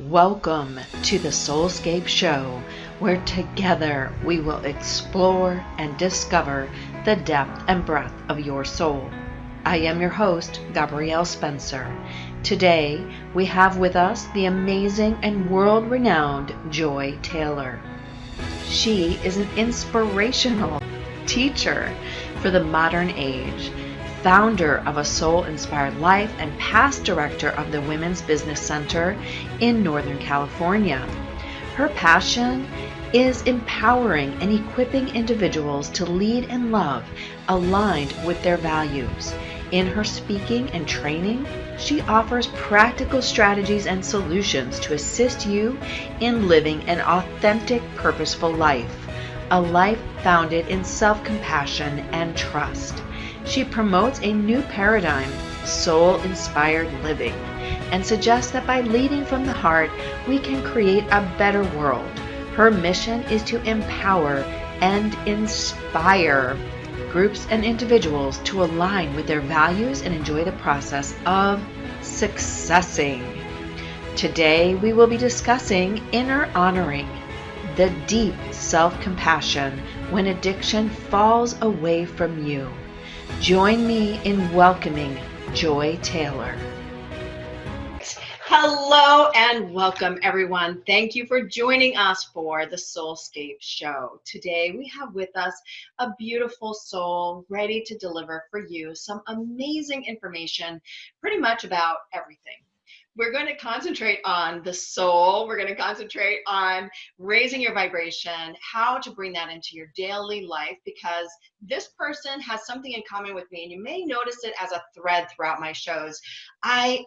Welcome to the SoulScape Show, where together we will explore and discover the depth and breadth of your soul. I am your host, Gabrielle Spencer. Today, we have with us the amazing and world-renowned Joy Taylor. She is an inspirational teacher for the modern age, founder of a soul-inspired life, and past director of the Women's Business Center in Northern California. Her passion is empowering and equipping individuals to lead and love aligned with their values. In her speaking and training, she offers practical strategies and solutions to assist you in living an authentic, purposeful life, a life founded in self-compassion and trust. She promotes a new paradigm, soul-inspired living, and suggests that by leading from the heart, we can create a better world. Her mission is to empower and inspire groups and individuals to align with their values and enjoy the process of successing. Today, we will be discussing inner honoring, the deep self-compassion when addiction falls away from you. Join me in welcoming Joy Taylor. Hello and welcome, everyone. Thank you for joining us for the SoulScape Show. Today we have with us a beautiful soul ready to deliver for you some amazing information pretty much about everything. We're going to concentrate on the soul. We're going to concentrate on raising your vibration, how to bring that into your daily life, because this person has something in common with me, and you may notice it as a thread throughout my shows. I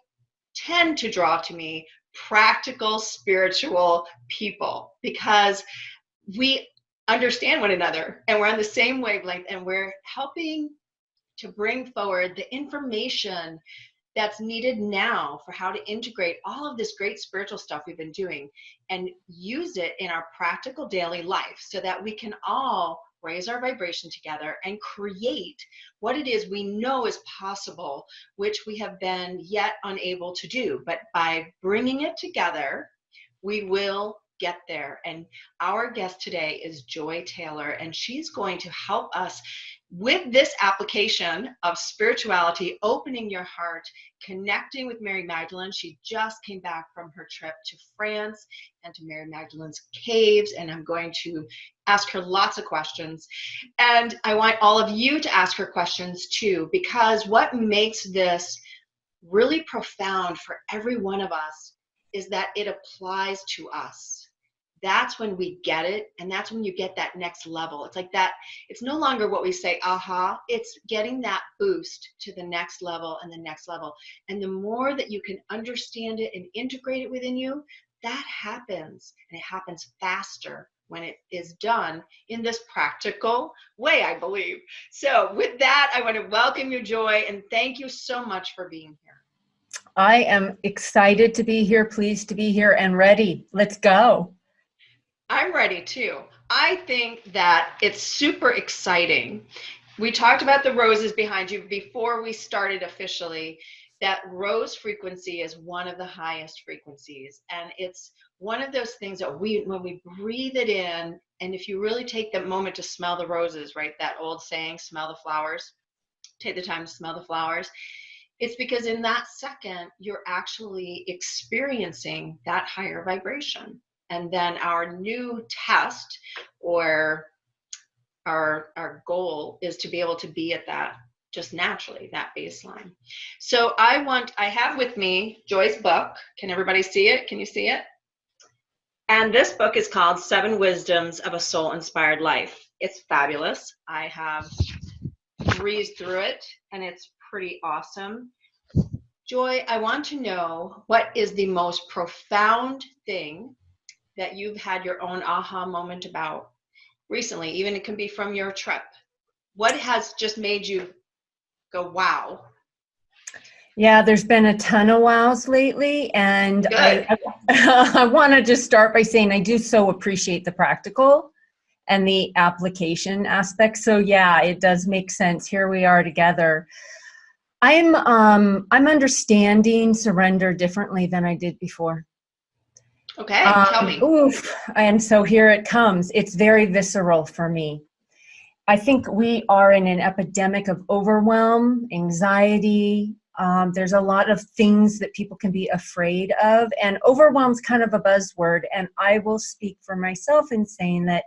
tend to draw to me practical, spiritual people because we understand one another and we're on the same wavelength, and we're helping to bring forward the information that's needed now for how to integrate all of this great spiritual stuff we've been doing and use it in our practical daily life so that we can all raise our vibration together and create what it is we know is possible, which we have been yet unable to do. But by bringing it together, we will get there. And our guest today is Joy Taylor, and she's going to help us with this application of spirituality, opening your heart, connecting with Mary Magdalene. She just came back from her trip to France and to Mary Magdalene's caves, and I'm going to ask her lots of questions. And I want all of you to ask her questions too, because what makes this really profound for every one of us is that it applies to us. That's when we get it, and that's when you get that next level. It's like that, it's no longer what we say, aha, it's getting that boost to the next level and the next level. And the more that you can understand it and integrate it within you, that happens, and it happens faster when it is done in this practical way, I believe. So with that, I want to welcome you, Joy, and thank you so much for being here. I am excited to be here, pleased to be here, and ready. Let's go. I'm ready too. I think that it's super exciting. We talked about the roses behind you before we started officially. That rose frequency is one of the highest frequencies. And it's one of those things that when we breathe it in, and if you really take the moment to smell the roses, right? That old saying, smell the flowers, take the time to smell the flowers. It's because in that second, you're actually experiencing that higher vibration. And then our new test, or our goal, is to be able to be at that just naturally, that baseline. So I have with me Joy's book. Can everybody see it? Can you see it? And this book is called 7 Wisdoms of a Soul-Inspired Life. It's fabulous. I have breezed through it, and it's pretty awesome. Joy, I want to know, what is the most profound thing that you've had your own aha moment about recently? Even it can be from your trip. What has just made you go, wow? Yeah, there's been a ton of wows lately, and I want to just start by saying I do so appreciate the practical and the application aspect. So yeah, it does make sense. Here we are together. I'm understanding surrender differently than I did before. Okay, tell me. Oof. And so here it comes. It's very visceral for me. I think we are in an epidemic of overwhelm, anxiety. There's a lot of things that people can be afraid of, and overwhelm's kind of a buzzword. And I will speak for myself in saying that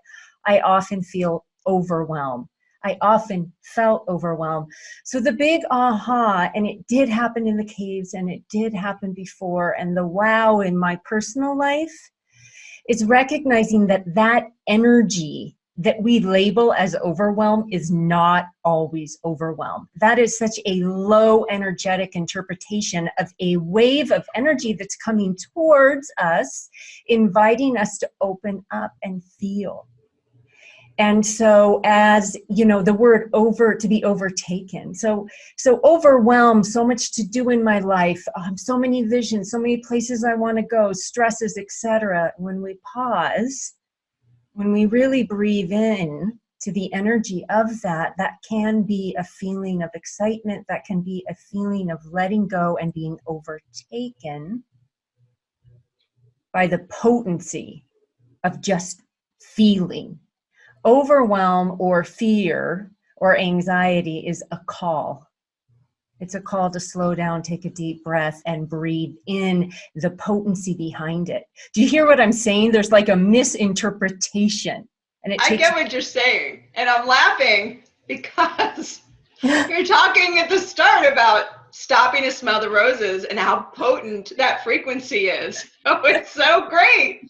I often feel overwhelmed. I often felt overwhelmed. So the big aha, and it did happen in the caves, and it did happen before, and the wow in my personal life is recognizing that that energy that we label as overwhelm is not always overwhelm. That is such a low energetic interpretation of a wave of energy that's coming towards us, inviting us to open up and feel. And so, as you know, the word over, to be overtaken. So overwhelmed, so much to do in my life, so many visions, so many places I want to go, stresses, etc. When we pause, when we really breathe in to the energy of that, that can be a feeling of excitement, that can be a feeling of letting go and being overtaken by the potency of just feeling. Overwhelm or fear or anxiety is a call. It's a call to slow down, take a deep breath, and breathe in the potency behind it. Do you hear what I'm saying? There's like a misinterpretation. And I get what you're saying. And I'm laughing because you're talking at the start about stopping to smell the roses and how potent that frequency is. Oh, it's so great.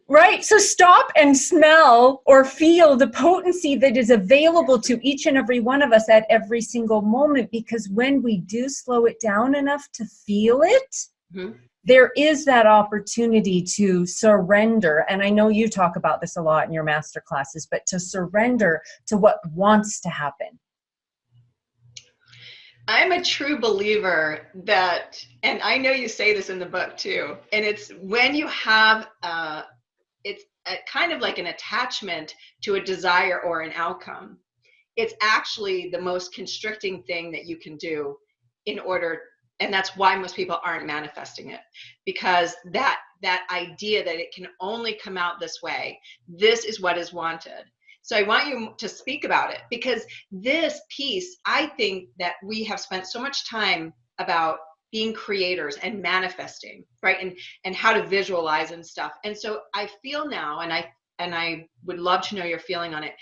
Right. So stop and smell or feel the potency that is available to each and every one of us at every single moment, because when we do slow it down enough to feel it, there is that opportunity to surrender. And I know you talk about this a lot in your master classes, but to surrender to what wants to happen. I'm a true believer that, and I know you say this in the book too, and it's when you have it's a kind of like an attachment to a desire or an outcome, it's actually the most constricting thing that you can do in order, and that's why most people aren't manifesting it, because that idea that it can only come out this way, this is what is wanted. So I want you to speak about it, because this piece, I think that we have spent so much time about being creators and manifesting, right? And how to visualize and stuff. And so I feel now, and I would love to know your feeling on it,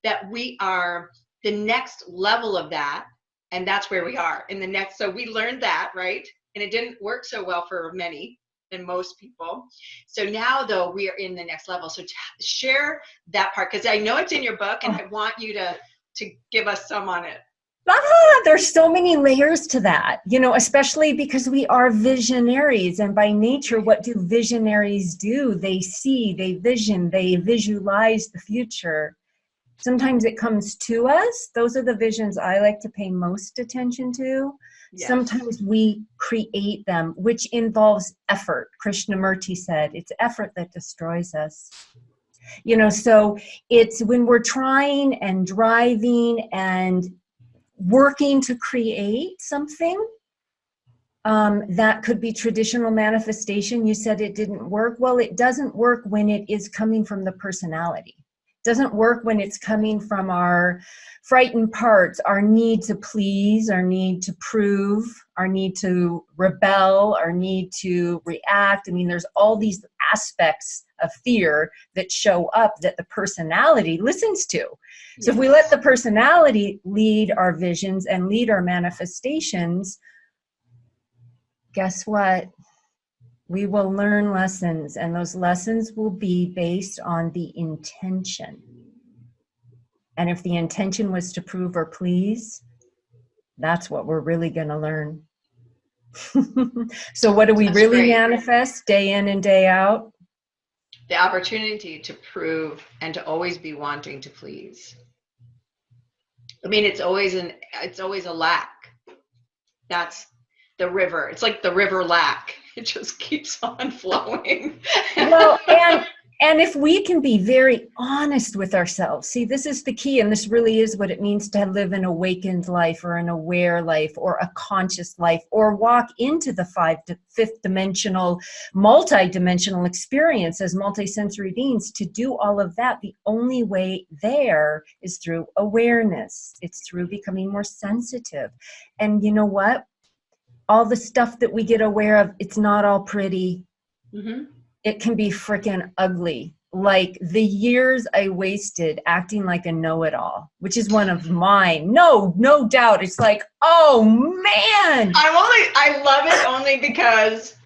that we are the next level of that. And that's where we are in the next. So we learned that, right? And it didn't work so well for many and most people. So now though, we are in the next level. So share that part, because I know it's in your book and I want you to give us some on it. There's so many layers to that, you know, especially because we are visionaries, and by nature, what do visionaries do? They see, they vision, they visualize the future. Sometimes it comes to us. Those are the visions I like to pay most attention to. Yes. Sometimes we create them, which involves effort. Krishnamurti said, it's effort that destroys us. You know, so it's when we're trying and driving and working to create something that could be traditional manifestation. You said it didn't work. Well, it doesn't work when it is coming from the personality. It doesn't work when it's coming from our frightened parts, our need to please, our need to prove, our need to rebel, our need to react. I mean, there's all these aspects of fear that show up that the personality listens to. So if we let the personality lead our visions and lead our manifestations, guess what? We will learn lessons, and those lessons will be based on the intention. And if the intention was to prove or please, that's what we're really going to learn. So what do we really manifest day in and day out? The opportunity to prove and to always be wanting to please. I mean, it's always a lack. That's the river. It's like the river lack. It just keeps on flowing. Well, And if we can be very honest with ourselves, see, this is the key, and this really is what it means to live an awakened life or an aware life or a conscious life or walk into the fifth dimensional, multi-dimensional experience as multisensory beings. To do all of that, the only way there is through awareness. It's through becoming more sensitive. And you know what? All the stuff that we get aware of, it's not all pretty. Mm-hmm. It can be freaking ugly. Like the years I wasted acting like a know-it-all, which is one of mine. No doubt. It's like, oh man. I love it only because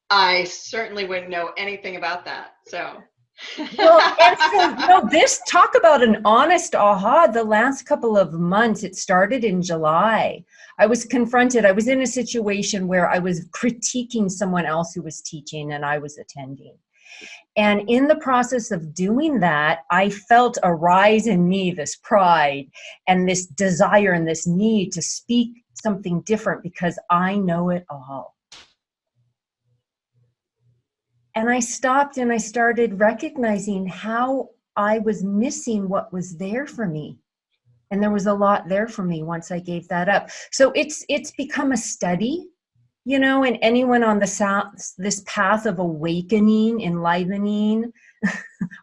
I certainly wouldn't know anything about that. So. Well, this talk about an honest aha. The last couple of months, it started in July. I was confronted. I was in a situation where I was critiquing someone else who was teaching and I was attending. And in the process of doing that, I felt a rise in me, this pride and this desire and this need to speak something different because I know it all. And I stopped and I started recognizing how I was missing what was there for me. And there was a lot there for me once I gave that up. So it's become a study, and anyone on this path of awakening, enlivening,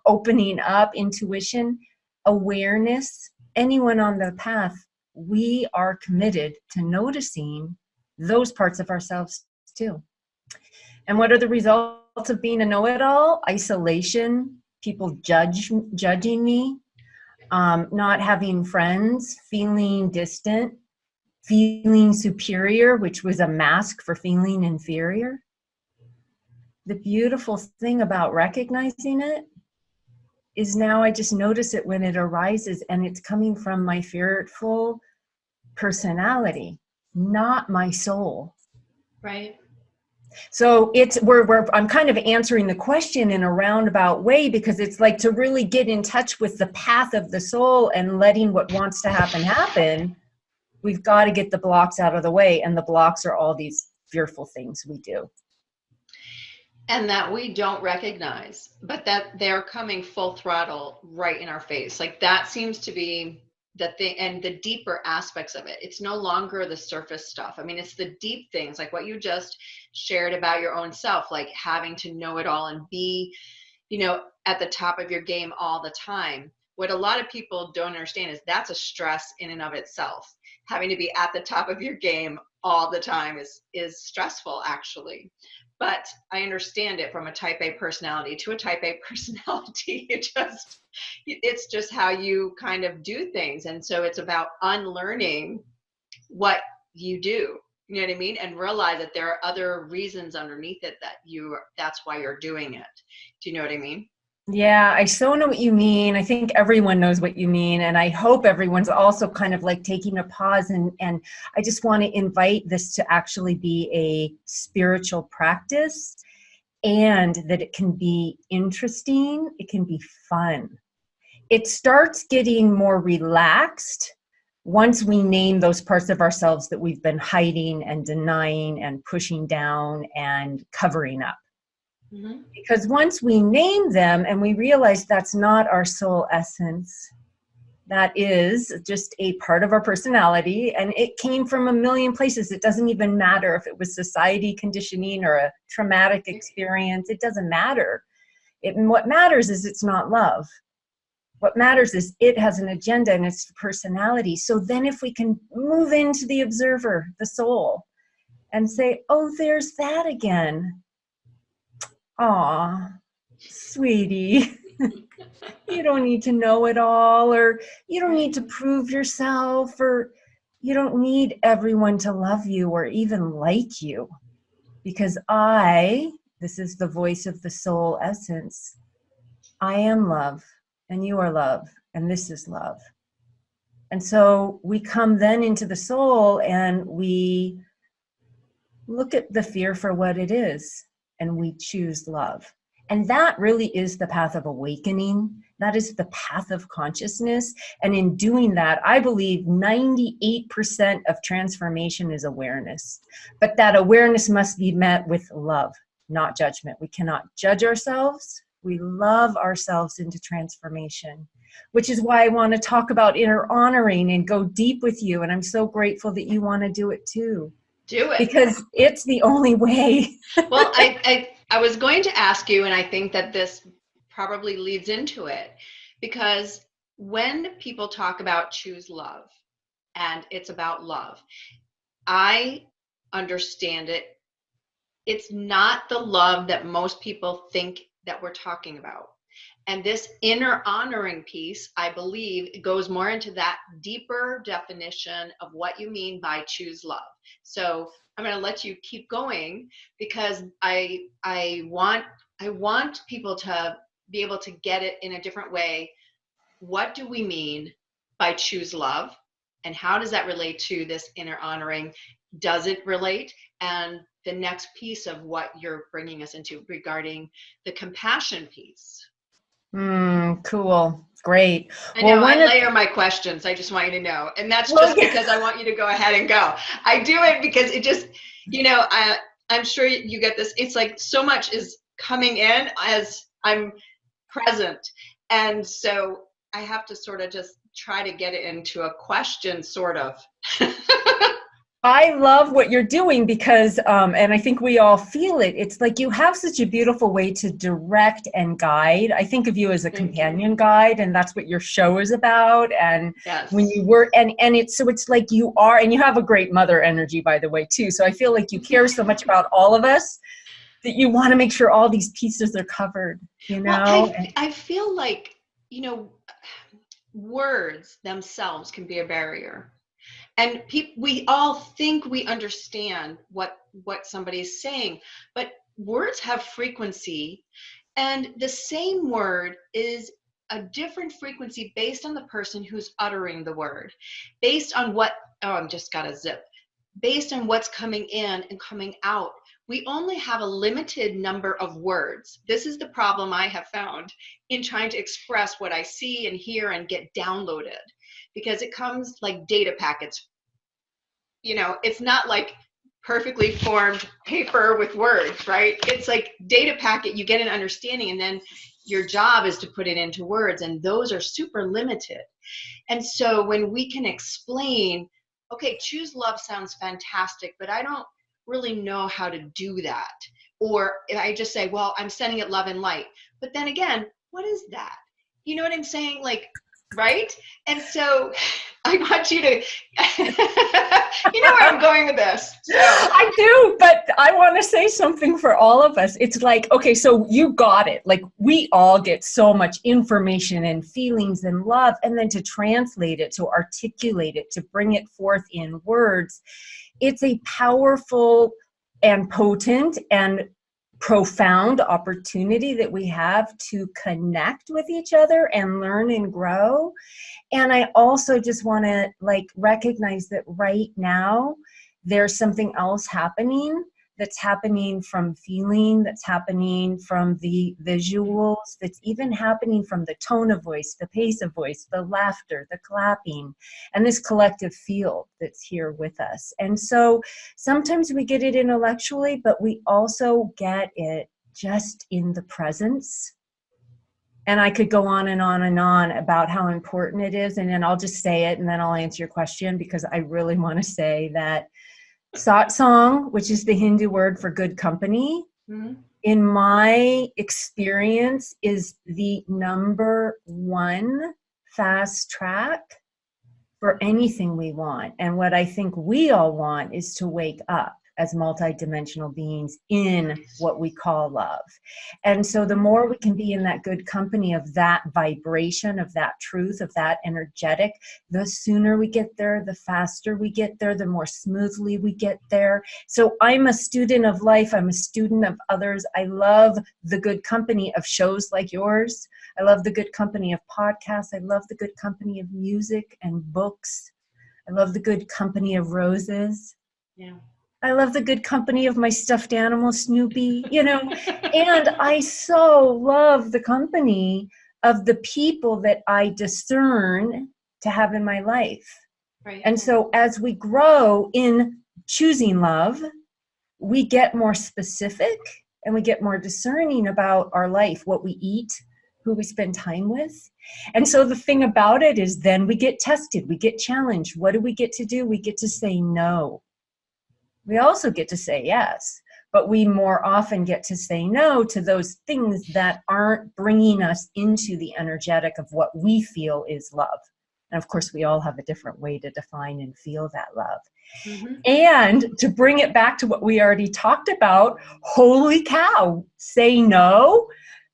opening up, intuition, awareness, anyone on the path, we are committed to noticing those parts of ourselves too. And what are the results of being a know-it-all? Isolation, people judging me, not having friends, feeling distant, feeling superior, which was a mask for feeling inferior. The beautiful thing about recognizing it is now I just notice it when it arises, and it's coming from my fearful personality, not my soul. Right. So it's I'm kind of answering the question in a roundabout way, because it's like to really get in touch with the path of the soul and letting what wants to happen. We've got to get the blocks out of the way, and the blocks are all these fearful things we do. And that we don't recognize, but that they're coming full throttle right in our face. Like that seems to be the thing, and the deeper aspects of it. It's no longer the surface stuff. I mean, it's the deep things, like what you just shared about your own self, like having to know it all and be, at the top of your game all the time. What a lot of people don't understand is that's a stress in and of itself. Having to be at the top of your game all the time is stressful, actually. But I understand it from a type A personality to a type A personality. It's just how you kind of do things. And so it's about unlearning what you do, you know what I mean? And realize that there are other reasons underneath it that's why you're doing it. Do you know what I mean? Yeah, I so know what you mean. I think everyone knows what you mean. And I hope everyone's also kind of like taking a pause. And I just want to invite this to actually be a spiritual practice, and that it can be interesting. It can be fun. It starts getting more relaxed once we name those parts of ourselves that we've been hiding and denying and pushing down and covering up. Mm-hmm. Because once we name them and we realize that's not our soul essence, that is just a part of our personality, and it came from a million places. It doesn't even matter if it was society conditioning or a traumatic experience. It doesn't matter. What matters is it's not love. What matters is it has an agenda and its personality. So then if we can move into the observer, the soul, and say, oh, there's that again. Aw, sweetie, you don't need to know it all, or you don't need to prove yourself, or you don't need everyone to love you or even like you, because this is the voice of the soul essence. I am love, and you are love, and this is love. And so we come then into the soul and we look at the fear for what it is, and we choose love. And that really is the path of awakening. That is the path of consciousness. And in doing that, I believe 98% of transformation is awareness. But that awareness must be met with love, not judgment. We cannot judge ourselves. We love ourselves into transformation, which is why I want to talk about inner honoring and go deep with you. And I'm so grateful that you want to do it too. Do it. Because it's the only way. Well, I was going to ask you, and I think that this probably leads into it, because when people talk about choose love and it's about love, I understand it. It's not the love that most people think that we're talking about. And this inner honoring piece, I believe, it goes more into that deeper definition of what you mean by choose love. So I'm going to let you keep going, because I want people to be able to get it in a different way. What do we mean by choose love? And how does that relate to this inner honoring? Does it relate? And the next piece of what you're bringing us into regarding the compassion piece. Cool. Great. I know, I layer my questions. I just want you to know. And that's just because I want you to go ahead and go. I do it because it just, I'm sure you get this. It's like so much is coming in as I'm present. And so I have to sort of just try to get it into a question, sort of. I love what you're doing because, and I think we all feel it. It's like you have such a beautiful way to direct and guide. I think of you as a companion guide, and that's what your show is about. And when you work, and it's like you are, and you have a great mother energy, by the way, too. So I feel like you care so much about all of us that you want to make sure all these pieces are covered. Well, I feel like words themselves can be a barrier. And we all think we understand what somebody is saying, but words have frequency, and the same word is a different frequency based on the person who's uttering the word, based on based on what's coming in and coming out. We only have a limited number of words. This is the problem I have found in trying to express what I see and hear and get downloaded, because it comes like data packets. It's not like perfectly formed paper with words, right? It's like data packet, you get an understanding, and then your job is to put it into words, and those are super limited. And so when we can explain, okay, choose love sounds fantastic, but I don't really know how to do that. Or if I just say, well, I'm sending it love and light. But then again, what is that? You know what I'm saying? Like, right? And so I want you to, you know where I'm going with this. So. I do, but I want to say something for all of us. It's like, okay, so you got it. Like we all get so much information and feelings and love, and then to translate it, to articulate it, to bring it forth in words. It's a powerful and potent and profound opportunity that we have to connect with each other and learn and grow. And I also just want to recognize that right now there's something else happening, that's happening from feeling, that's happening from the visuals, that's even happening from the tone of voice, the pace of voice, the laughter, the clapping, and this collective field that's here with us. And so sometimes we get it intellectually, but we also get it just in the presence. And I could go on and on and on about how important it is. And then I'll just say it, and then I'll answer your question, because I really want to say that satsang, which is the Hindu word for good company, in my experience is the number one fast track for anything we want. And what I think we all want is to wake up as multidimensional beings in what we call love. And so the more we can be in that good company of that vibration, of that truth, of that energetic, the sooner we get there, the faster we get there, the more smoothly we get there. So I'm a student of life. I'm a student of others. I love the good company of shows like yours. I love the good company of podcasts. I love the good company of music and books. I love the good company of roses. Yeah. I love the good company of my stuffed animal, Snoopy, and I so love the company of the people that I discern to have in my life. Right. And so as we grow in choosing love, we get more specific and we get more discerning about our life, what we eat, who we spend time with. And so the thing about it is then we get tested, we get challenged. What do we get to do? We get to say no. We also get to say yes, but we more often get to say no to those things that aren't bringing us into the energetic of what we feel is love. And of course, we all have a different way to define and feel that love. Mm-hmm. And to bring it back to what we already talked about, holy cow, say no.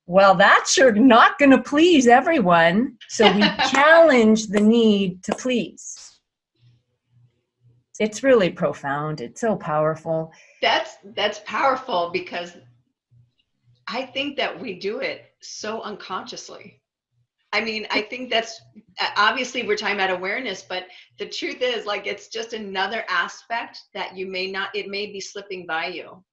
Well, that's sure not going to please everyone. So we challenge the need to please. It's really profound. It's so powerful. That's powerful, because I think that we do it so unconsciously. I mean, I think that's, obviously we're talking about awareness, but the truth is, like, it's just another aspect that you may not, it may be slipping by you.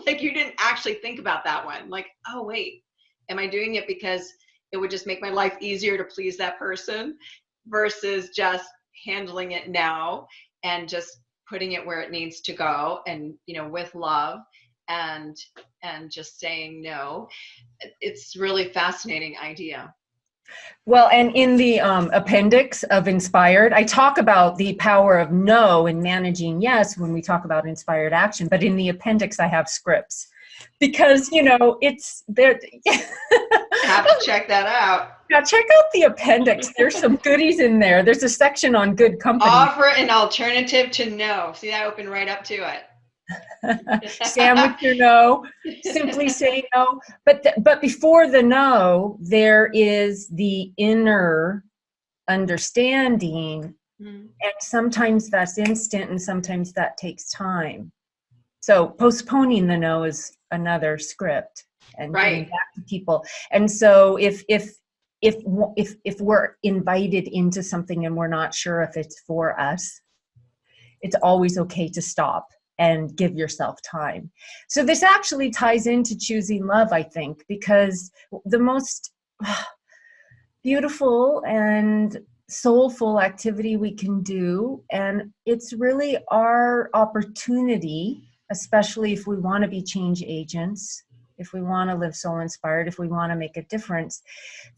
Like, you didn't actually think about that one. Like, oh, wait, am I doing it because it would just make my life easier to please that person, versus just handling it now and just putting it where it needs to go, and, you know, with love, and just saying no. It's really fascinating idea. Well, and in the appendix of Inspired, I talk about the power of no in managing yes when we talk about inspired action. But in the appendix, I have scripts, because, you know, it's there. I have to check that out. Now, check out the appendix. There's some goodies in there. There's a section on good company. Offer an alternative to no. See, that opened right up to it. Sandwich your no, simply say no. But before the no, there is the inner understanding, and sometimes that's instant, and sometimes that takes time. So postponing the no is another script, and getting back to people. And so if we're invited into something and we're not sure if it's for us, it's always okay to stop and give yourself time. So this actually ties into choosing love, I think, because the most beautiful and soulful activity we can do, and it's really our opportunity, especially if we want to be change agents, if we want to live soul inspired, if we want to make a difference.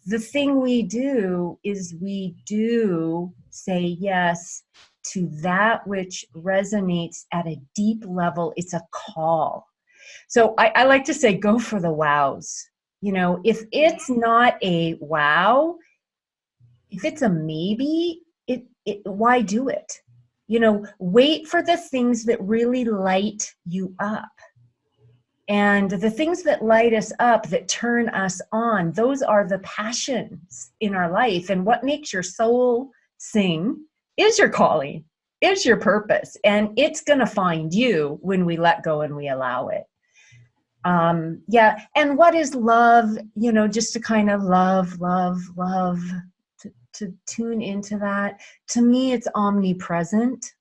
The thing we do is we do say yes to that which resonates at a deep level. It's a call. So I like to say, go for the wows. You know, if it's not a wow, if it's a maybe, why do it? You know, wait for the things that really light you up. And the things that light us up, that turn us on, those are the passions in our life. And what makes your soul sing is your calling, is your purpose. And it's going to find you when we let go and we allow it. Yeah. And what is love? You know, just to kind of love, to tune into that. To me, it's omnipresent.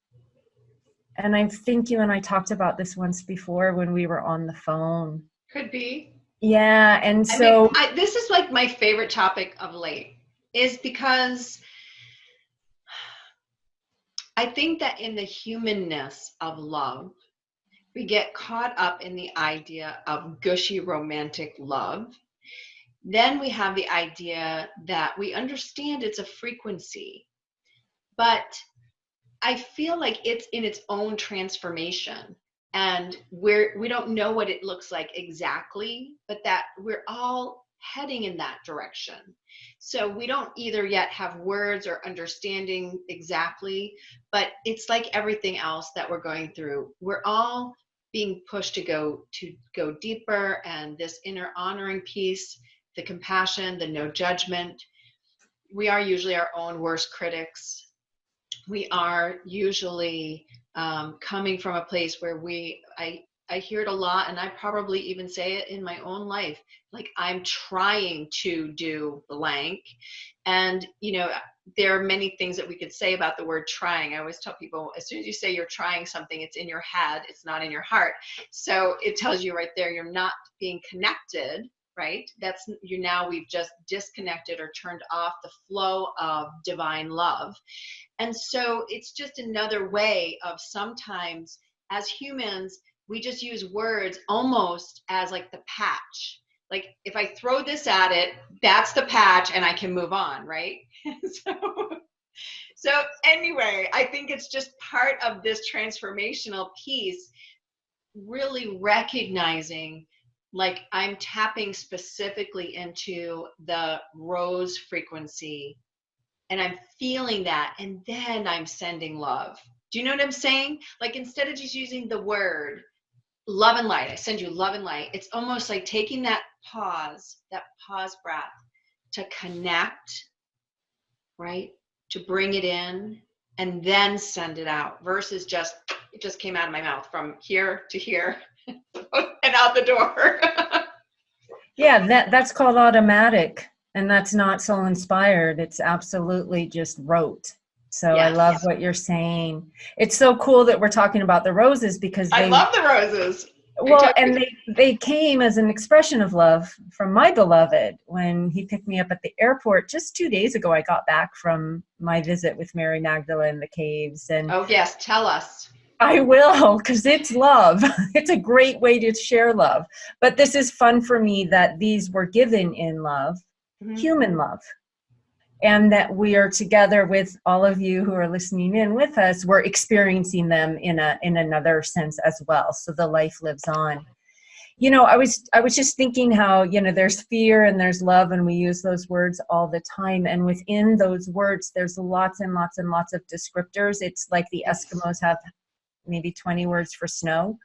And I think you and I talked about this once before when we were on the phone. Could be. Yeah. And so I mean, this is like my favorite topic of late, is because I think that in the humanness of love, we get caught up in the idea of gushy romantic love. Then we have the idea that we understand it's a frequency, but I feel like it's in its own transformation, and we don't know what it looks like exactly, but that we're all heading in that direction. So we don't either yet have words or understanding exactly, but it's like everything else that we're going through. We're all being pushed to go deeper, and this inner honoring piece, the compassion, the no judgment. We are usually our own worst critics. We are usually coming from a place where I hear it a lot, and I probably even say it in my own life, like, I'm trying to do blank. And, you know, there are many things that we could say about the word trying. I always tell people, as soon as you say you're trying something, it's in your head, it's not in your heart. So it tells you right there, you're not being connected, right? We've just disconnected or turned off the flow of divine love. And so it's just another way of, sometimes as humans, we just use words almost as like the patch. Like if I throw this at it, that's the patch and I can move on, right? So anyway, I think it's just part of this transformational piece, really recognizing like I'm tapping specifically into the rose frequency and I'm feeling that, and then I'm sending love. Do you know what I'm saying? Like instead of just using the word love and light, I send you love and light. It's almost like taking that pause breath to connect, right? To bring it in and then send it out versus just, it just came out of my mouth from here to here and out the door. Yeah, that's called automatic, and that's not soul inspired. It's absolutely just rote. So I Yes. love what you're saying. It's so cool that we're talking about the roses because I love the roses. Well, and they came as an expression of love from my beloved when he picked me up at the airport just 2 days ago. I got back from my visit with Mary Magdalene in the caves. And oh yes, tell us. I will, because it's love. It's a great way to share love. But this is fun for me that these were given in love, human love. And that we are together with all of you who are listening in with us. We're experiencing them in another sense as well. So the life lives on. You know, I was just thinking how, you know, there's fear and there's love, and we use those words all the time. And within those words, there's lots and lots and lots of descriptors. It's like the Eskimos have maybe 20 words for snow.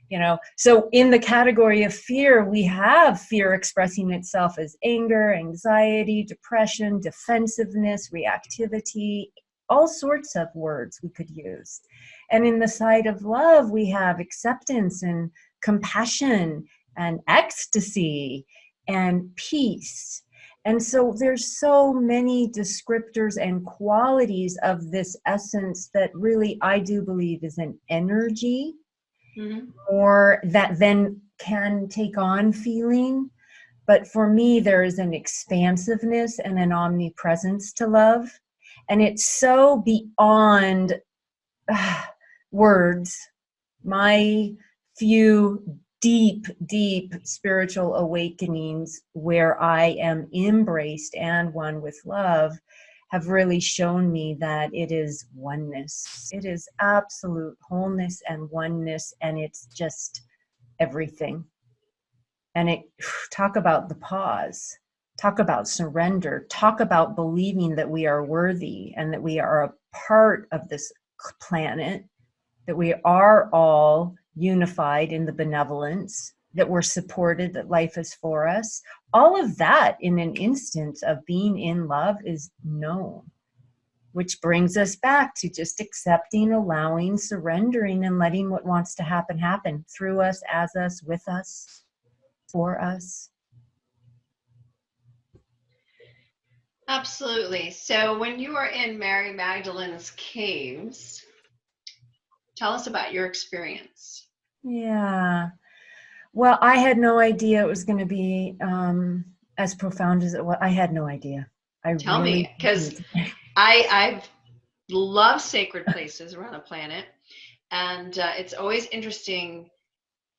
You know, so in the category of fear, we have fear expressing itself as anger, anxiety, depression, defensiveness, reactivity, all sorts of words we could use. And in the side of love, we have acceptance and compassion and ecstasy and peace. And so there's so many descriptors and qualities of this essence that really I do believe is an energy. Or that then can take on feeling. But for me, there is an expansiveness and an omnipresence to love. And it's so beyond words. My few deep, deep spiritual awakenings where I am embraced and one with love have really shown me that it is oneness. It is absolute wholeness and oneness, and it's just everything. And it, talk about the pause, talk about surrender, talk about believing that we are worthy and that we are a part of this planet, that we are all unified in the benevolence, that we're supported, that life is for us. All of that in an instant of being in love is known, which brings us back to just accepting, allowing, surrendering, and letting what wants to happen, happen through us, as us, with us, for us. Absolutely. So when you were in Mary Magdalene's caves, tell us about your experience. Yeah. Well, I had no idea it was going to be as profound as it was. I had no idea. Tell me, because I've loved sacred places around the planet, and it's always interesting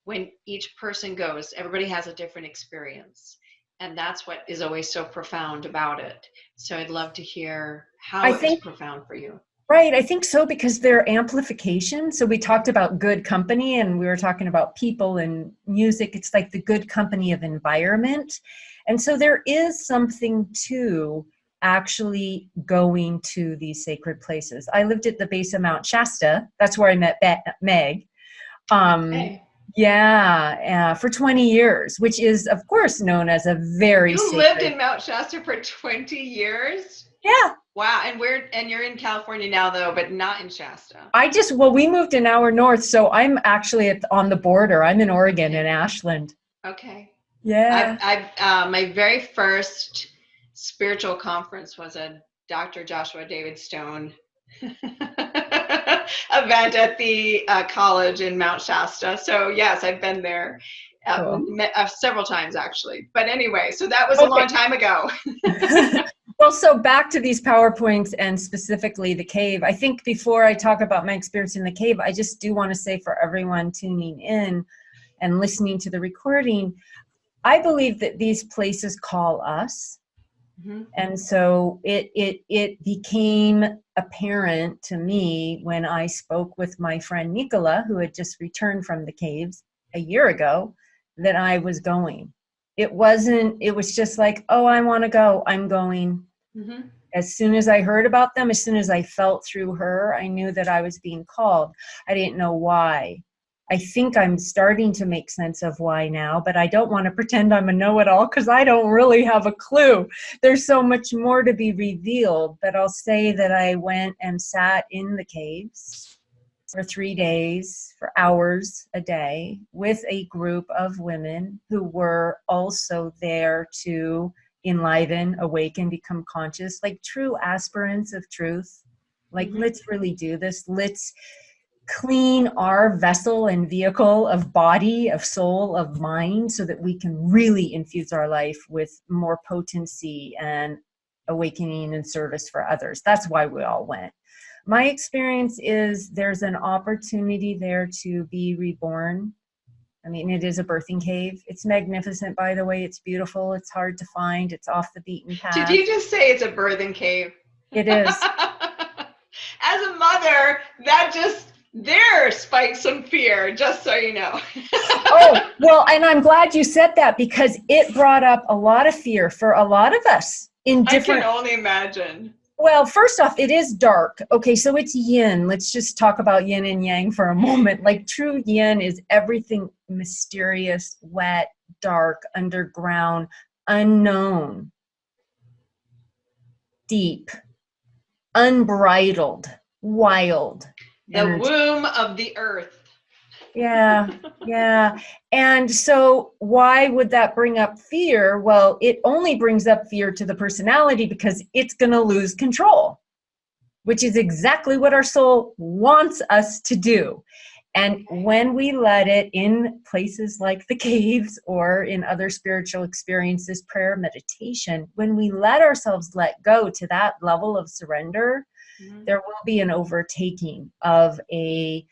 when each person goes. Everybody has a different experience, and that's what is always so profound about it. So I'd love to hear how it was profound for you. Right, I think so, because they're amplification. So we talked about good company, and we were talking about people and music. It's like the good company of environment. And so there is something to actually going to these sacred places. I lived at the base of Mount Shasta. That's where I met Meg. Yeah, for 20 years, which is, of course, known as a very sacred. You lived in Mount Shasta for 20 years? Yeah. Wow, and you're in California now, though, but not in Shasta. We moved an hour north, so I'm actually on the border. I'm in Oregon, in Ashland. Okay. Yeah. I've my very first spiritual conference was a Dr. Joshua David Stone event at the college in Mount Shasta. So yes, I've been there several times actually. But anyway, so that was a long time ago. Well, so back to these PowerPoints and specifically the cave. I think before I talk about my experience in the cave, I just do want to say for everyone tuning in and listening to the recording, I believe that these places call us. Mm-hmm. And so it became apparent to me when I spoke with my friend Nicola, who had just returned from the caves a year ago, that I was going. It was just like, oh, I want to go, I'm going. Mm-hmm. As soon as I heard about them, as soon as I felt through her, I knew that I was being called. I didn't know why. I think I'm starting to make sense of why now, but I don't want to pretend I'm a know-it-all because I don't really have a clue. There's so much more to be revealed, but I'll say that I went and sat in the caves for 3 days, for hours a day, with a group of women who were also there to enliven, awaken, become conscious, like true aspirants of truth. Like, Mm-hmm. let's really do this. Let's clean our vessel and vehicle of body, of soul, of mind, so that we can really infuse our life with more potency and awakening and service for others. That's why we all went. My experience is there's an opportunity there to be reborn. I mean, it is a birthing cave. It's magnificent, by the way. It's beautiful. It's hard to find. It's off the beaten Did path. you just say it's a birthing cave? It is. As a mother, that just there spikes some fear, just so you know. Oh, well, and I'm glad you said that because it brought up a lot of fear for a lot of us in different. I can only imagine. Well, first off, it is dark. Okay, so it's yin. Let's just talk about yin and yang for a moment. Like true yin is everything mysterious, wet, dark, underground, unknown, deep, unbridled, wild. The energy. womb of the earth. Yeah, yeah. And so why would that bring up fear? Well, it only brings up fear to the personality because it's going to lose control, which is exactly what our soul wants us to do. And when we let it in places like the caves or in other spiritual experiences, prayer, meditation, when we let ourselves let go to that level of surrender, there will be an overtaking of a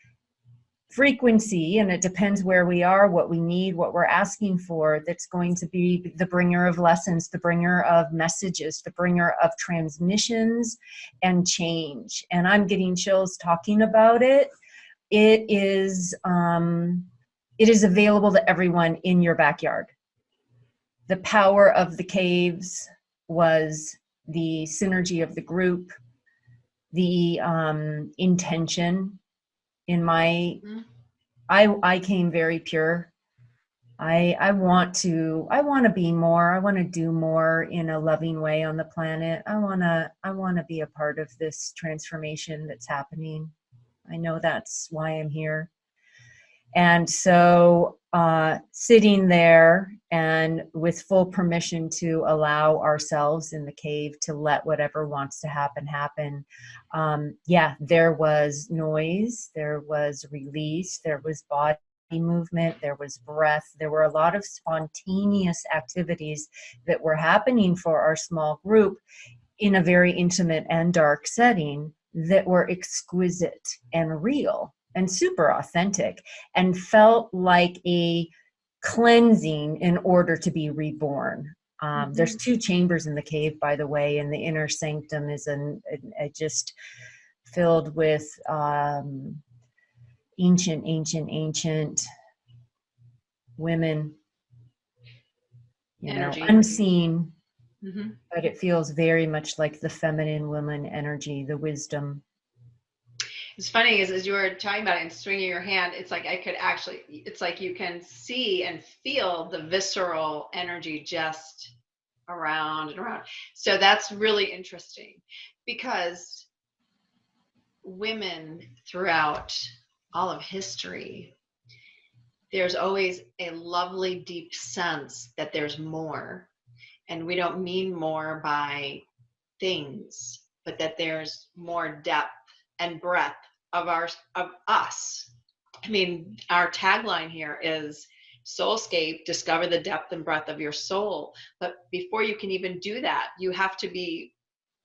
frequency, and it depends where we are, what we need, what we're asking for, that's going to be the bringer of lessons, the bringer of messages, the bringer of transmissions and change. And I'm getting chills talking about it. It is available to everyone in your backyard. The power of the caves was the synergy of the group, the intention. In my, I came very pure. I want to be more. I want to do more in a loving way on the planet. I want to be a part of this transformation that's happening. I know that's why I'm here. And so sitting there and with full permission to allow ourselves in the cave to let whatever wants to happen, happen. Yeah, there was noise, there was release, there was body movement, there was breath. There were a lot of spontaneous activities that were happening for our small group in a very intimate and dark setting that were exquisite and real and super authentic and felt like a cleansing in order to be reborn. There's 2 chambers in the cave, by the way, and the inner sanctum is just filled with ancient women, Energy. Unseen, but it feels very much like the feminine woman energy, the wisdom. It's funny is as you were talking about it and swinging your hand, it's like it's like you can see and feel the visceral energy just around and around. So that's really interesting because women throughout all of history, there's always a lovely deep sense that there's more. And we don't mean more by things, but that there's more depth and breadth of us. I mean, our tagline here is SoulScape, discover the depth and breadth of your soul. But before you can even do that, you have to be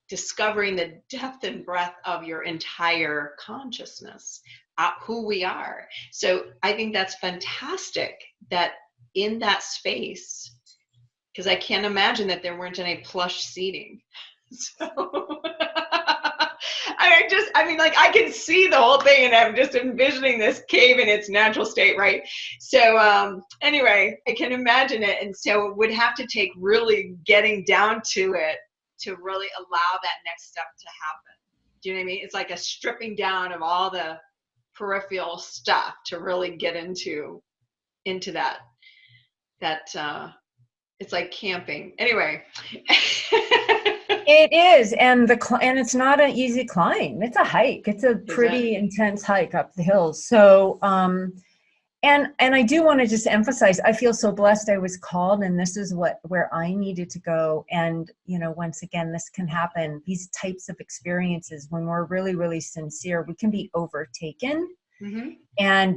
discovering the depth and breadth of your entire consciousness, who we are. So I think that's fantastic that in that space, because I can't imagine that there weren't any plush seating. So I can see the whole thing, and I'm just envisioning this cave in its natural state, right? So anyway, I can imagine it, and so it would have to take really getting down to it to really allow that next step to happen. Do you know what I mean? It's like a stripping down of all the peripheral stuff to really get into that it's like camping. Anyway. It is, and it's not an easy climb. It's a hike. It's a pretty intense hike up the hills. So, and I do want to just emphasize, I feel so blessed I was called, and this is where I needed to go. And, you know, once again, this can happen. These types of experiences, when we're really, really sincere, we can be overtaken. Mm-hmm. And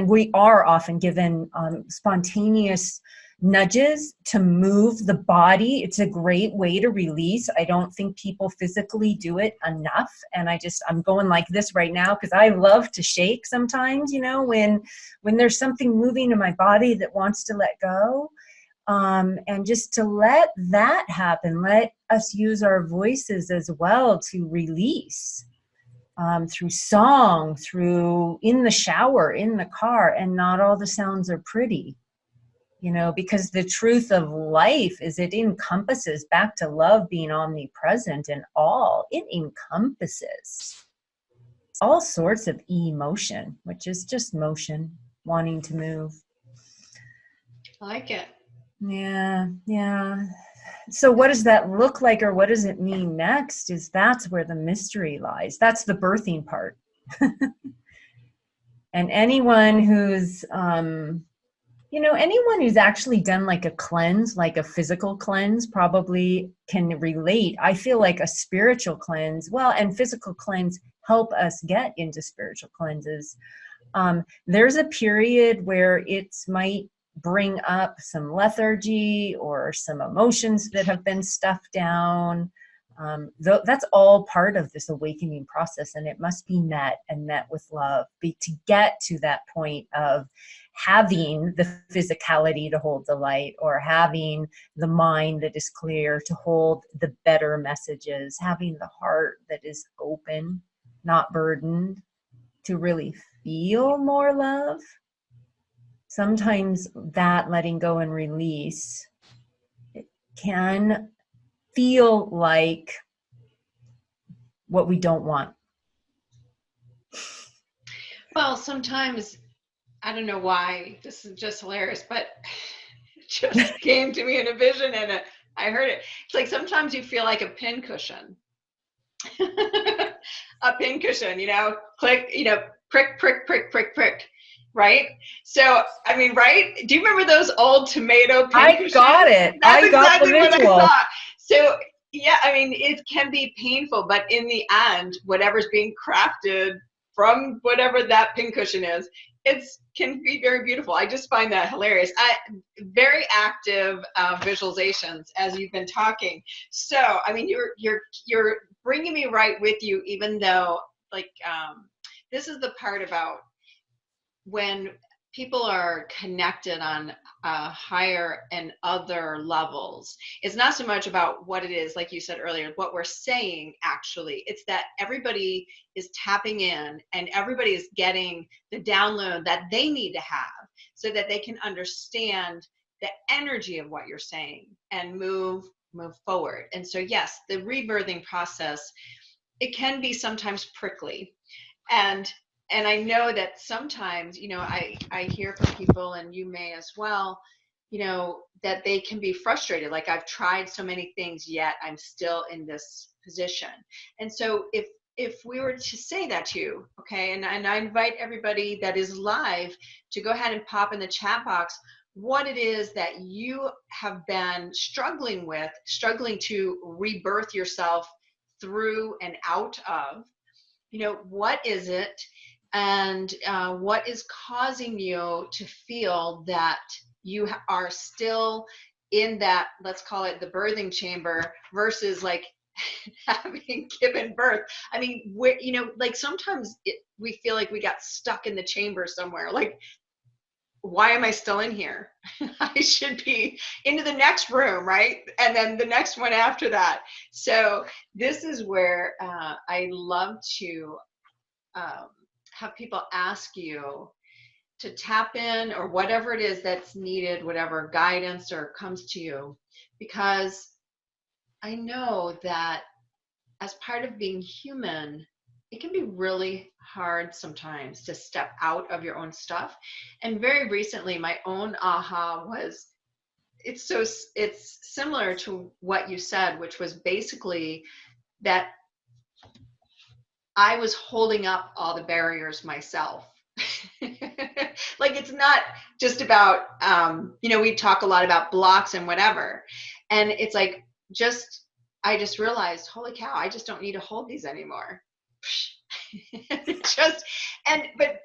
we are often given spontaneous nudges to move the body. It's a great way to release. I don't think people physically do it enough. And I'm going like this right now because I love to shake sometimes, you know, when there's something moving in my body that wants to let go. And just to let that happen, let us use our voices as well to release. Through song, through in the shower, in the car, and not all the sounds are pretty, you know, because the truth of life is it encompasses, back to love being omnipresent and all, it encompasses all sorts of emotion, which is just motion, wanting to move. I like it. Yeah. So what does that look like, or what does it mean next? That's where the mystery lies. That's the birthing part. And anyone who's, anyone who's actually done like a cleanse, like a physical cleanse, probably can relate. I feel like a spiritual cleanse, and physical cleanse help us get into spiritual cleanses. There's a period where it might bring up some lethargy or some emotions that have been stuffed down. That's all part of this awakening process, and it must be met with love to get to that point of having the physicality to hold the light, or having the mind that is clear to hold the better messages, having the heart that is open, not burdened, to really feel more love. Sometimes that letting go and release, it can feel like what we don't want. Well, sometimes, I don't know why, this is just hilarious, but it just came to me in a vision, and I heard it. It's like sometimes you feel like a pin cushion. A pin cushion, click, prick, prick, prick, prick, prick. Right? So, I mean, right? Do you remember those old tomato pin cushions? Got it. That's exactly what I thought. So, yeah, I mean, it can be painful, but in the end, whatever's being crafted from whatever that pincushion is, it can be very beautiful. I just find that hilarious. Very active visualizations as you've been talking. So, I mean, you're bringing me right with you, even though, this is the part about when people are connected on higher and other levels. It's not so much about what it is, like you said earlier, what we're saying actually. It's that everybody is tapping in and everybody is getting the download that they need to have so that they can understand the energy of what you're saying and move forward. And so yes, the rebirthing process, it can be sometimes prickly. And I know that sometimes, I hear from people, and you may as well, that they can be frustrated. Like, I've tried so many things, yet I'm still in this position. And so if we were to say that to you, okay, and I invite everybody that is live to go ahead and pop in the chat box what it is that you have been struggling to rebirth yourself through and out of. What is it and what is causing you to feel that you are still in that, let's call it the birthing chamber, versus like having given birth. I mean, like sometimes we feel like we got stuck in the chamber somewhere. Like, why am I still in here? I should be into the next room, right? And then the next one after that. So this is where I love to have people ask you to tap in, or whatever it is that's needed, whatever guidance or comes to you, because I know that as part of being human, it can be really hard sometimes to step out of your own stuff. And very recently, my own aha was, it's similar to what you said, which was basically that I was holding up all the barriers myself. Like, it's not just about, we talk a lot about blocks and whatever. And it's like, I just realized, holy cow, I just don't need to hold these anymore. But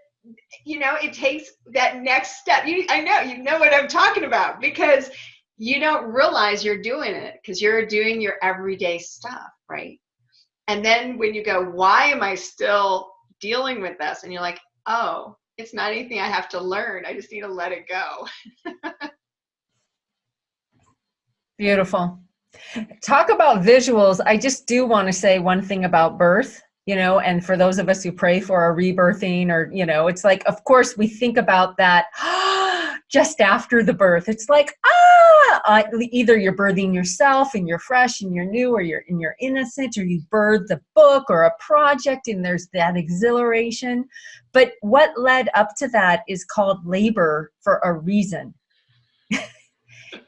it takes that next step. I know, you know what I'm talking about, because you don't realize you're doing it because you're doing your everyday stuff, right? And then when you go, why am I still dealing with this? And you're like, oh, it's not anything I have to learn. I just need to let it go. Beautiful. Talk about visuals. I just do want to say one thing about birth, and for those of us who pray for a rebirthing, or, it's like, of course, we think about that just after the birth. It's like, either you're birthing yourself and you're fresh and you're new, or you're innocent, or you birthed the book or a project and there's that exhilaration. But what led up to that is called labor for a reason.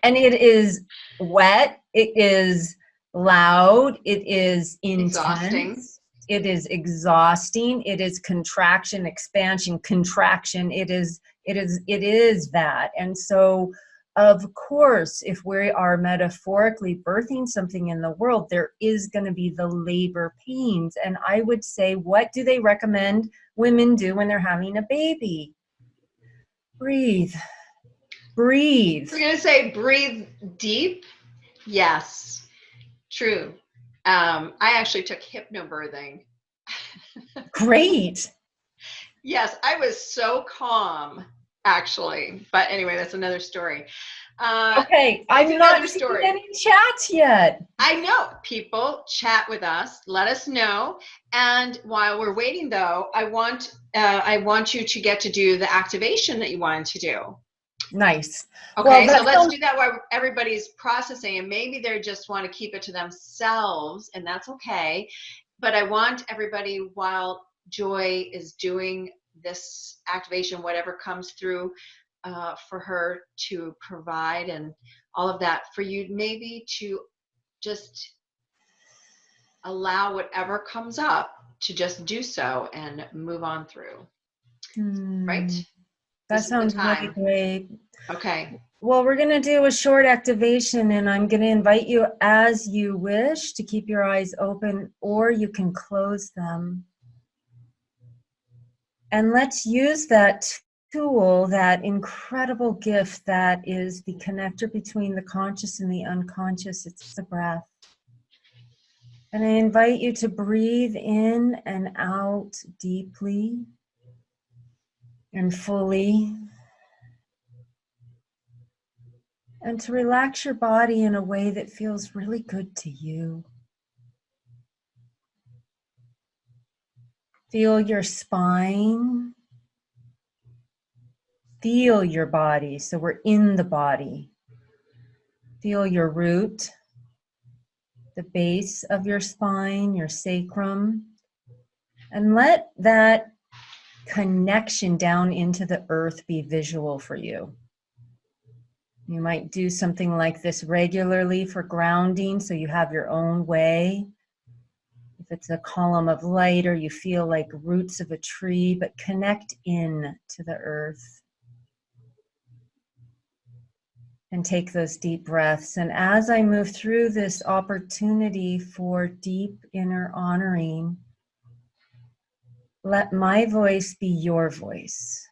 And it is wet, it is loud, it is intense, exhausting. It is exhausting, it is contraction, expansion, contraction, it is that. And so, of course, if we are metaphorically birthing something in the world, there is going to be the labor pains. And I would say, what do they recommend women do when they're having a baby? Breathe. Breathe. We're going to say breathe deep. Yes, true. I actually took hypnobirthing. Great. Yes, I was so calm, actually. But anyway, that's another story. Okay, I'm not seeing any chats yet. I know. People, chat with us. Let us know. And while we're waiting, though, I want you to get to do the activation that you wanted to do. Nice. Okay, well, so let's do that while everybody's processing, and maybe they just want to keep it to themselves, and that's okay. But I want everybody, while Joy is doing this activation, whatever comes through for her to provide and all of that, for you maybe to just allow whatever comes up to just do so and move on through. Right? That sounds really great. Okay. Well, we're going to do a short activation, and I'm going to invite you, as you wish, to keep your eyes open, or you can close them. And let's use that tool, that incredible gift that is the connector between the conscious and the unconscious. It's the breath. And I invite you to breathe in and out deeply and fully, and to relax your body in a way that feels really good to you. Feel your spine. Feel your body. So we're in the body. Feel your root, the base of your spine, your sacrum, and let that connection down into the earth be visual for you. You might do something like this regularly for grounding, so you have your own way. If it's a column of light, or you feel like roots of a tree, but connect in to the earth. And take those deep breaths. And as I move through this opportunity for deep inner honoring, let my voice be your voice.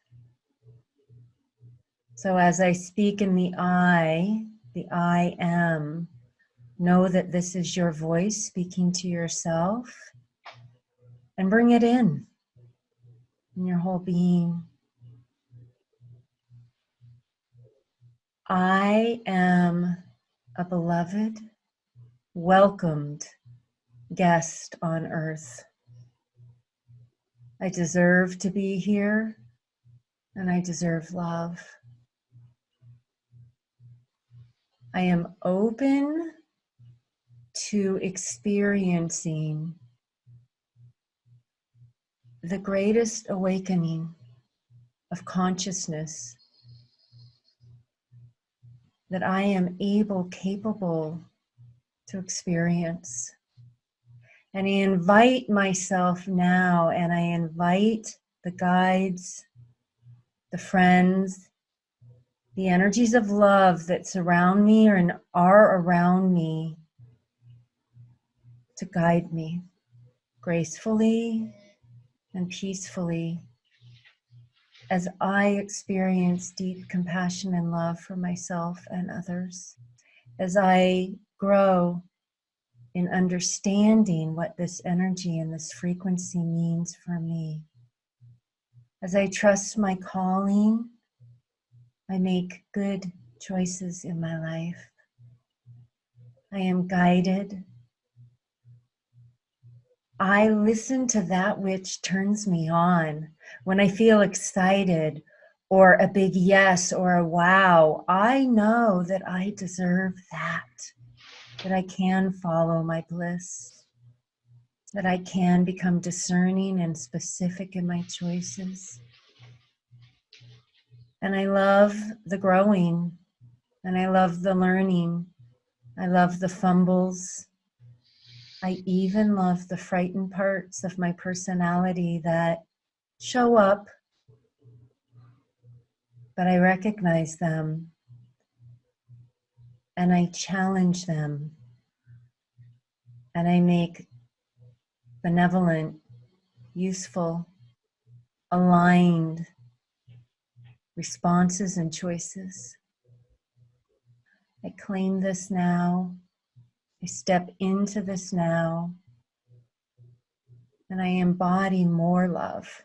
So as I speak in the I am, know that this is your voice speaking to yourself, and bring it in your whole being. I am a beloved, welcomed guest on earth. I deserve to be here, and I deserve love. I am open to experiencing the greatest awakening of consciousness that I am capable to experience. And I invite myself now, and I invite the guides, the friends, the energies of love that surround me and are around me to guide me gracefully and peacefully as I experience deep compassion and love for myself and others, as I grow in understanding what this energy and this frequency means for me. As I trust my calling, I make good choices in my life. I am guided. I listen to that which turns me on. When I feel excited or a big yes or a wow, I know that I deserve that I can follow my bliss, that I can become discerning and specific in my choices. And I love the growing, and I love the learning. I love the fumbles. I even love the frightened parts of my personality that show up, but I recognize them and I challenge them and I make benevolent, useful, aligned responses and choices. I claim this now. I step into this now, and I embody more love,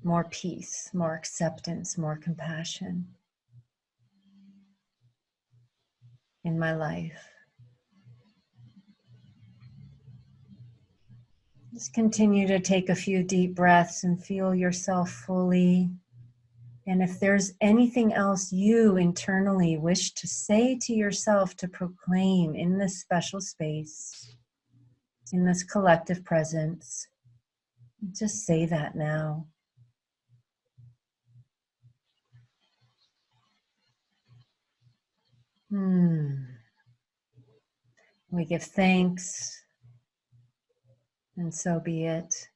more peace, more acceptance, more compassion in my life. Just continue to take a few deep breaths and feel yourself fully. And if there's anything else you internally wish to say to yourself, to proclaim in this special space, in this collective presence, just say that now. We give thanks, and so be it.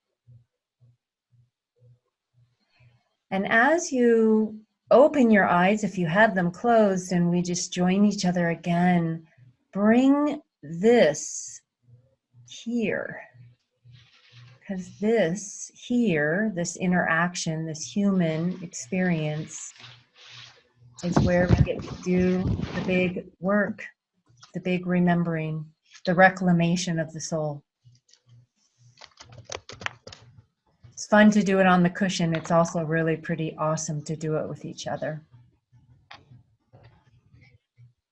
And as you open your eyes, if you have them closed, and we just join each other again, bring this here. Because this here, this interaction, this human experience is where we get to do the big work, the big remembering, the reclamation of the soul. It's fun to do it on the cushion. It's also really pretty awesome to do it with each other.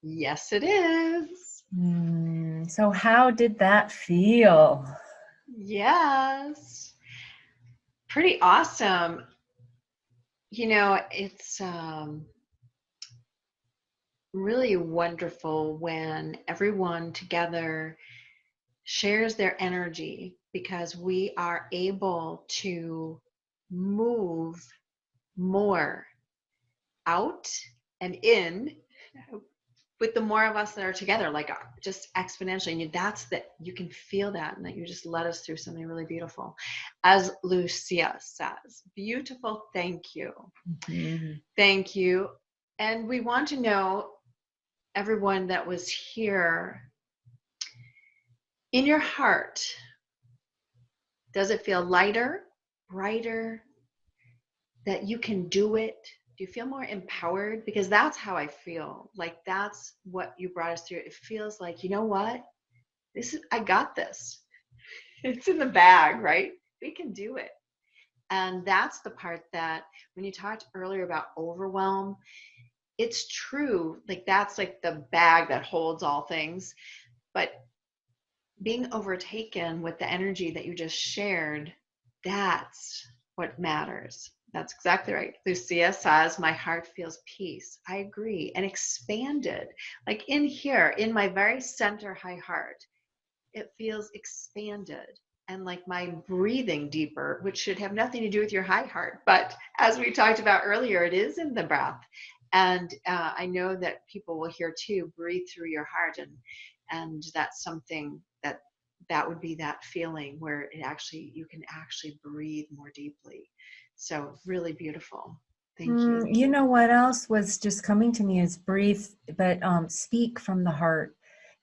Yes, it is. So how did that feel? Yes. Pretty awesome. You know, it's really wonderful when everyone together shares their energy, because we are able to move more out and in with the more of us that are together, like just exponentially. And that's that you can feel that, and that you just led us through something really beautiful. As Lucia says, beautiful, thank you. Thank you. And we want to know, everyone that was here, in your heart, Does it feel lighter, brighter, that you can do it? Do you feel more empowered? Because that's how I feel. Like that's what you brought us through. It feels like, you know what? I got this. It's in the bag, right? We can do it. And that's the part that when you talked earlier about overwhelm, it's true. Like that's like the bag that holds all things. But being overtaken with the energy that you just shared, that's what matters. That's exactly right. Lucia says, my heart feels peace. I agree. And expanded. Like in here, in my very center high heart, it feels expanded. And like my breathing deeper, which should have nothing to do with your high heart. But as we talked about earlier, it is in the breath. And I know that people will hear too, breathe through your heart. And that's something that would be that feeling where you can actually breathe more deeply. So really beautiful. Thank you. You know what else was just coming to me is breathe, but speak from the heart.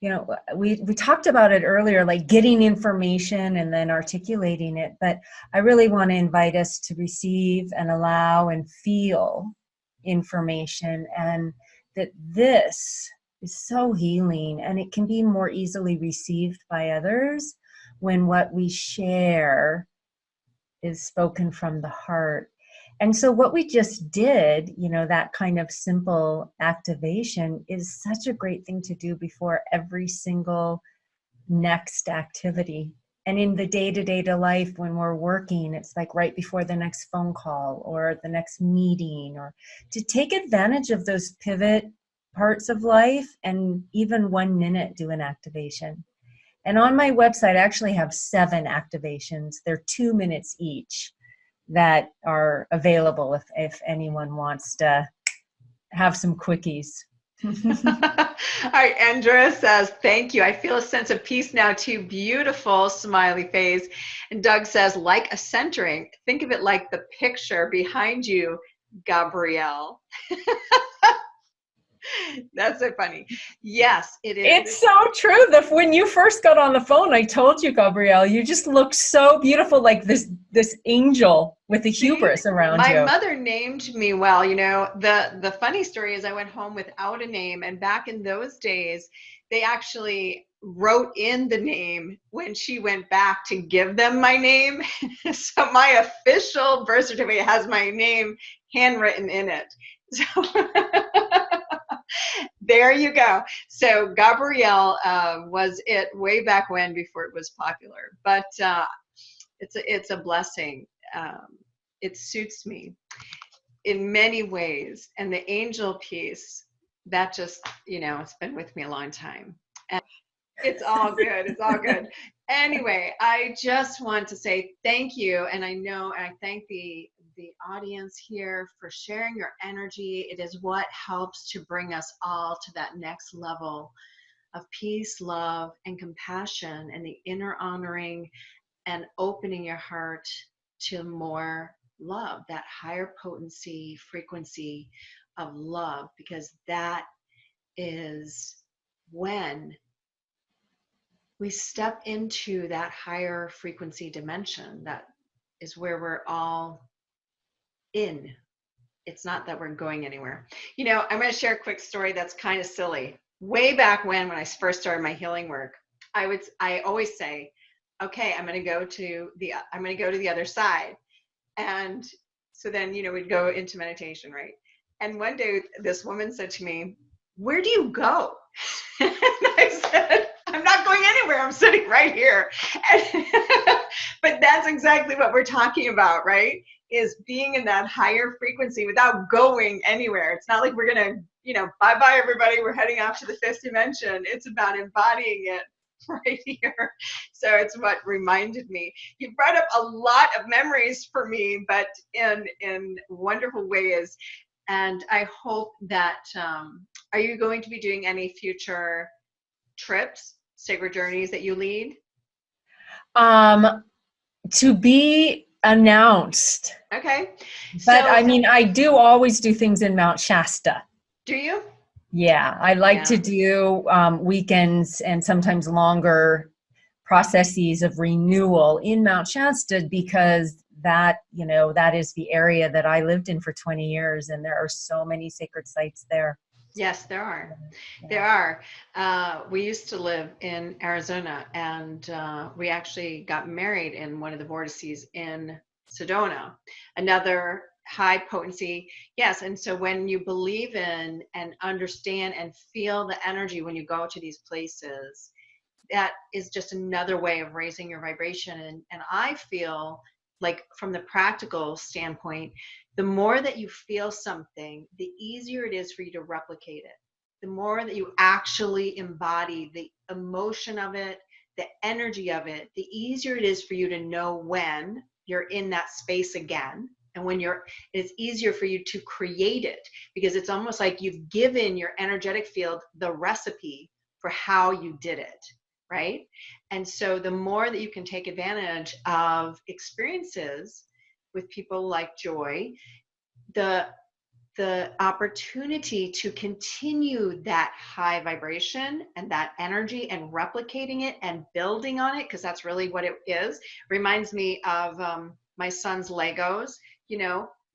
You know, we talked about it earlier, like getting information and then articulating it. But I really want to invite us to receive and allow and feel information, and that this is so healing, and it can be more easily received by others when what we share is spoken from the heart. And so what we just did, you know, that kind of simple activation is such a great thing to do before every single next activity. And in the day-to-day life when we're working, it's like right before the next phone call or the next meeting, or to take advantage of those pivot parts of life, and even 1 minute do an activation. And on my website, I actually have 7 activations. They're 2 minutes each that are available if anyone wants to have some quickies. All right, Andrea says, thank you. I feel a sense of peace now too. Beautiful smiley face. And Doug says, like a centering. Think of it like the picture behind you, Gabrielle. That's so funny. Yes, it is. It's so true. When you first got on the phone, I told you, Gabrielle, you just look so beautiful, like this angel with the hubris around you. My mother named me well. You know, the funny story is I went home without a name, and back in those days, they actually wrote in the name when she went back to give them my name. So my official birth certificate has my name handwritten in it. So there you go. So Gabrielle was it way back when, before it was popular. But it's a blessing. It suits me in many ways. And the angel piece, that just, you know, it's been with me a long time. And it's all good. It's all good. Anyway, I just want to say thank you. And I thank the audience here for sharing your energy. It is what helps to bring us all to that next level of peace, love, and compassion, and the inner honoring and opening your heart to more love, that higher potency frequency of love, because that is when we step into that higher frequency dimension. That is where we're all in. It's not that we're going anywhere. You know, I'm going to share a quick story that's kind of silly. Way back when I first started my healing work, I always say, okay, I'm going to go to the other side. And so then, you know, we'd go into meditation, right? And one day this woman said to me, where do you go? And I said, I'm not going anywhere. I'm sitting right here. But that's exactly what we're talking about, right? Is being in that higher frequency without going anywhere. It's not like we're going to, you know, bye-bye everybody, we're heading off to the 5th dimension. It's about embodying it right here. So it's what reminded me. You brought up a lot of memories for me, but in wonderful ways. And I hope that, are you going to be doing any future trips, sacred journeys that you lead? To be announced. Okay. But I mean, I do always do things in Mount Shasta. Do you? Yeah, I like to do weekends and sometimes longer processes of renewal in Mount Shasta, because that, that is the area that I lived in for 20 years. And there are so many sacred sites there. Yes, there are. Yeah. There are. We used to live in Arizona, and we actually got married in one of the vortices in Sedona, another high potency. Yes. And so when you believe in and understand and feel the energy when you go to these places, that is just another way of raising your vibration. And I feel like, from the practical standpoint, the more that you feel something, the easier it is for you to replicate it. The more that you actually embody the emotion of it, the energy of it, the easier it is for you to know when you're in that space again. And when it's easier for you to create it, because it's almost like you've given your energetic field the recipe for how you did it, right? And so the more that you can take advantage of experiences with people like Joy, the opportunity to continue that high vibration and that energy and replicating it and building on it, because that's really what it is, reminds me of my son's Legos.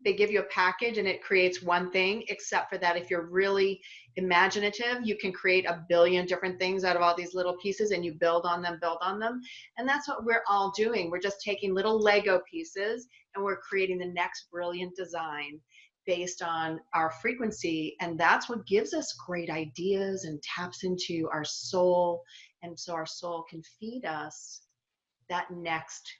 They give you a package and it creates one thing, except for that if you're really imaginative, you can create a billion different things out of all these little pieces, and you build on them. And that's what we're all doing. We're just taking little Lego pieces and we're creating the next brilliant design based on our frequency. And that's what gives us great ideas and taps into our soul. And so our soul can feed us that next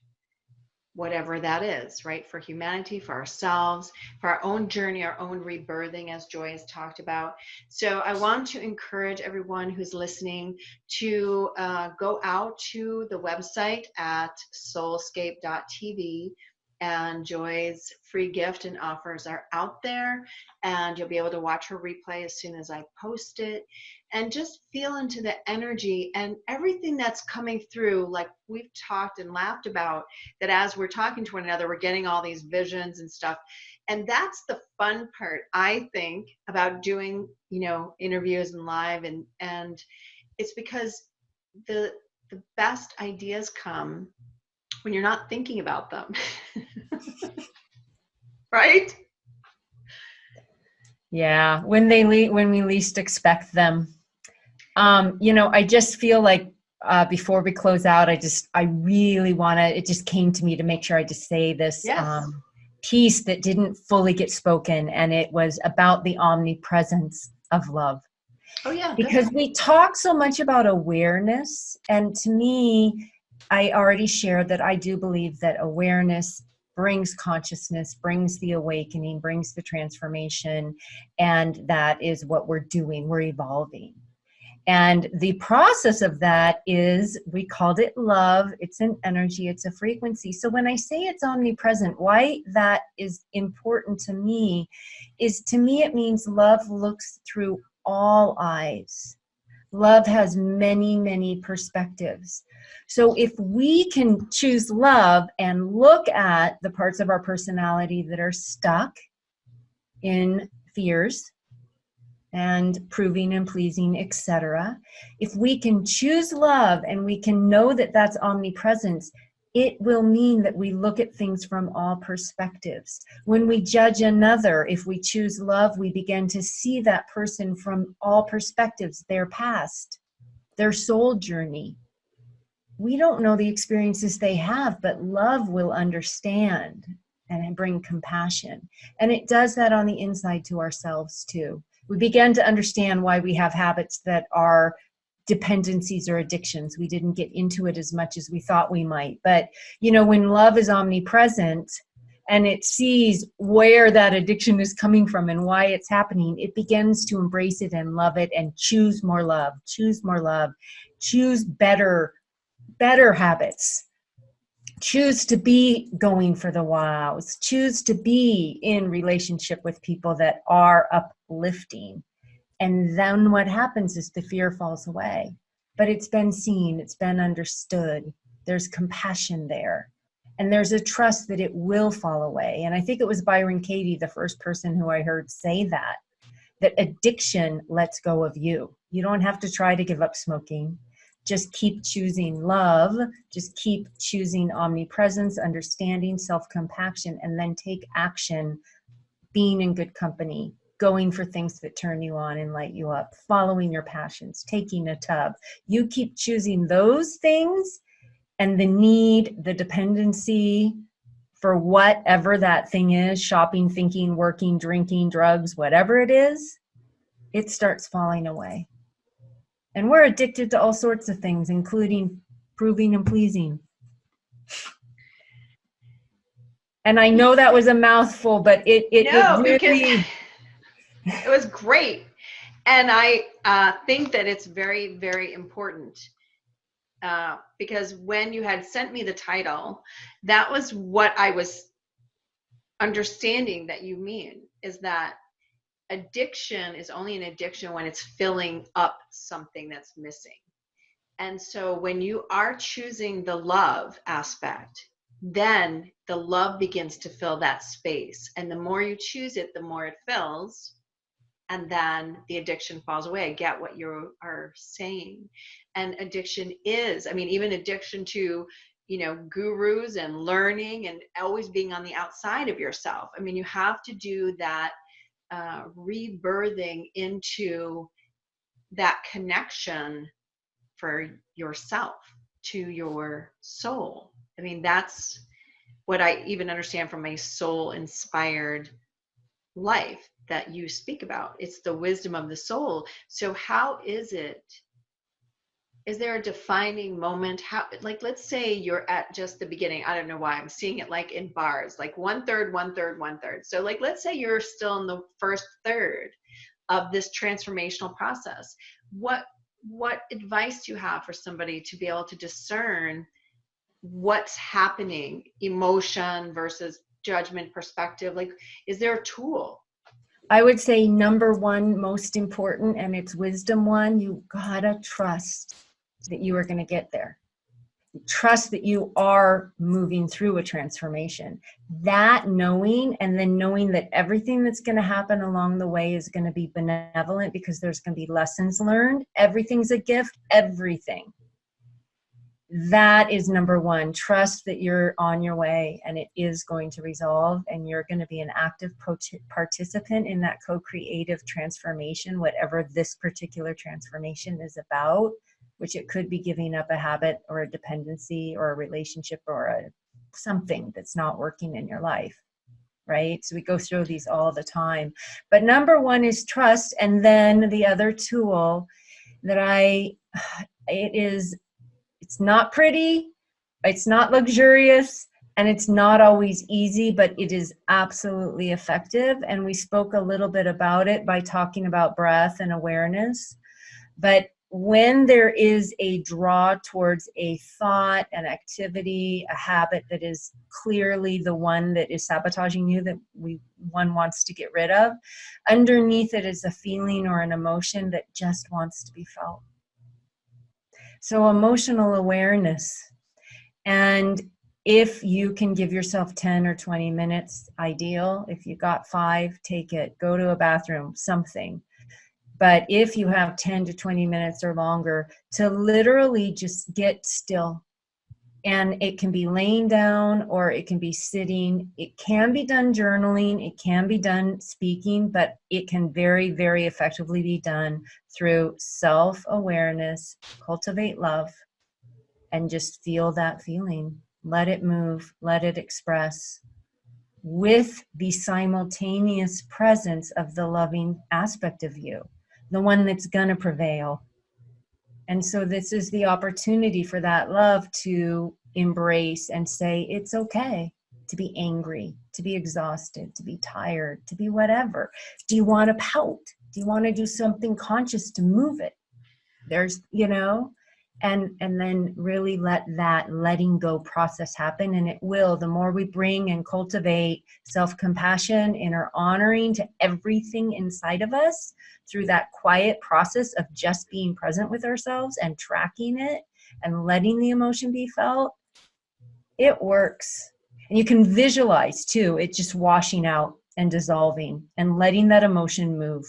whatever that is, right? For humanity, for ourselves, for our own journey, our own rebirthing, as Joy has talked about. So I want to encourage everyone who's listening to go out to the website at soulscape.tv, and Joy's free gift and offers are out there, and you'll be able to watch her replay as soon as I post it. And just feel into the energy and everything that's coming through, like we've talked and laughed about, that as we're talking to one another, we're getting all these visions and stuff. And that's the fun part, I think, about doing, interviews and live. And it's because the best ideas come when you're not thinking about them. Right? Yeah, when we least expect them. I just feel like before we close out, I really want to, it just came to me to make sure I just say this piece that didn't fully get spoken, and it was about the omnipresence of love. Oh yeah. Because we talk so much about awareness, and to me, I already shared that I do believe that awareness brings consciousness, brings the awakening, brings the transformation, and that is what we're doing. We're evolving. And the process of that is, we called it love. It's an energy, it's a frequency. So when I say it's omnipresent, why that is important to me is, to me, it means love looks through all eyes. Love has many, many perspectives. So if we can choose love and look at the parts of our personality that are stuck in fears and proving and pleasing, etc. If we can choose love and we can know that that's omnipresence, it will mean that we look at things from all perspectives. When we judge another, if we choose love, we begin to see that person from all perspectives, their past, their soul journey. We don't know the experiences they have, but love will understand and bring compassion. And it does that on the inside to ourselves too. We begin to understand why we have habits that are dependencies or addictions. We didn't get into it as much as we thought we might. But, when love is omnipresent and it sees where that addiction is coming from and why it's happening, it begins to embrace it and love it and choose more love, choose better habits. Choose to be going for the wows. Choose to be in relationship with people that are uplifting. And then what happens is the fear falls away. But it's been seen, it's been understood. There's compassion there. And there's a trust that it will fall away. And I think it was Byron Katie, the first person who I heard say that addiction lets go of you. You don't have to try to give up smoking. Just keep choosing love, just keep choosing omnipresence, understanding, self-compassion, and then take action, being in good company, going for things that turn you on and light you up, following your passions, taking a tub. You keep choosing those things, and the need, the dependency for whatever that thing is, shopping, thinking, working, drinking, drugs, whatever it is, it starts falling away. And we're addicted to all sorts of things, including proving and pleasing. And I know that was a mouthful, but it really... It was great. And I think that it's very, very important because when you had sent me the title, that was what I was understanding that you mean, is that addiction is only an addiction when it's filling up something that's missing. And so when you are choosing the love aspect, then the love begins to fill that space. And the more you choose it, the more it fills. And then the addiction falls away. I get what you are saying. And addiction is, I mean, even addiction to, you know, gurus and learning and always being on the outside of yourself. I mean, you have to do that rebirthing into that connection for yourself, to your soul. I mean, that's what I even understand from my soul inspired life that you speak about. It's the wisdom of the soul. So how is it, is there a defining moment? How, like, let's say you're at just the beginning. I don't know why I'm seeing it like in bars, like 1/3, 1/3, 1/3. So like, let's say you're still in the first third of this transformational process. What advice do you have for somebody to be able to discern what's happening, emotion versus judgment, perspective? Like, is there a tool? I would say number one, most important, and it's wisdom one, you gotta trust that you are going to get there. Trust that you are moving through a transformation. That knowing, and then knowing that everything that's going to happen along the way is going to be benevolent because there's going to be lessons learned. Everything's a gift, everything. That is number one. Trust that you're on your way and it is going to resolve, and you're going to be an active participant in that co-creative transformation, whatever this particular transformation is about, which it could be giving up a habit or a dependency or a relationship or something that's not working in your life, right? So we go through these all the time. But number one is trust. And then the other tool that it's not pretty, it's not luxurious, and it's not always easy, but it is absolutely effective. And we spoke a little bit about it by talking about breath and awareness. But when there is a draw towards a thought, an activity, a habit that is clearly the one that is sabotaging you, that one wants to get rid of, underneath it is a feeling or an emotion that just wants to be felt. So emotional awareness. And if you can give yourself 10 or 20 minutes, ideal. If you got 5, take it. Go to a bathroom, something. But if you have 10 to 20 minutes or longer, to literally just get still. And it can be laying down or it can be sitting. It can be done journaling. It can be done speaking, but it can very, very effectively be done through self-awareness, cultivate love, and just feel that feeling. Let it move, let it express, with the simultaneous presence of the loving aspect of you, the one that's going to prevail. And so this is the opportunity for that love to embrace and say, it's okay to be angry, to be exhausted, to be tired, to be whatever. Do you want to pout? Do you want to do something conscious to move it? There's, and then really let that letting go process happen. And it will, the more we bring and cultivate self-compassion, inner honoring to everything inside of us through that quiet process of just being present with ourselves and tracking it and letting the emotion be felt, it works. And you can visualize too, it just washing out and dissolving and letting that emotion move.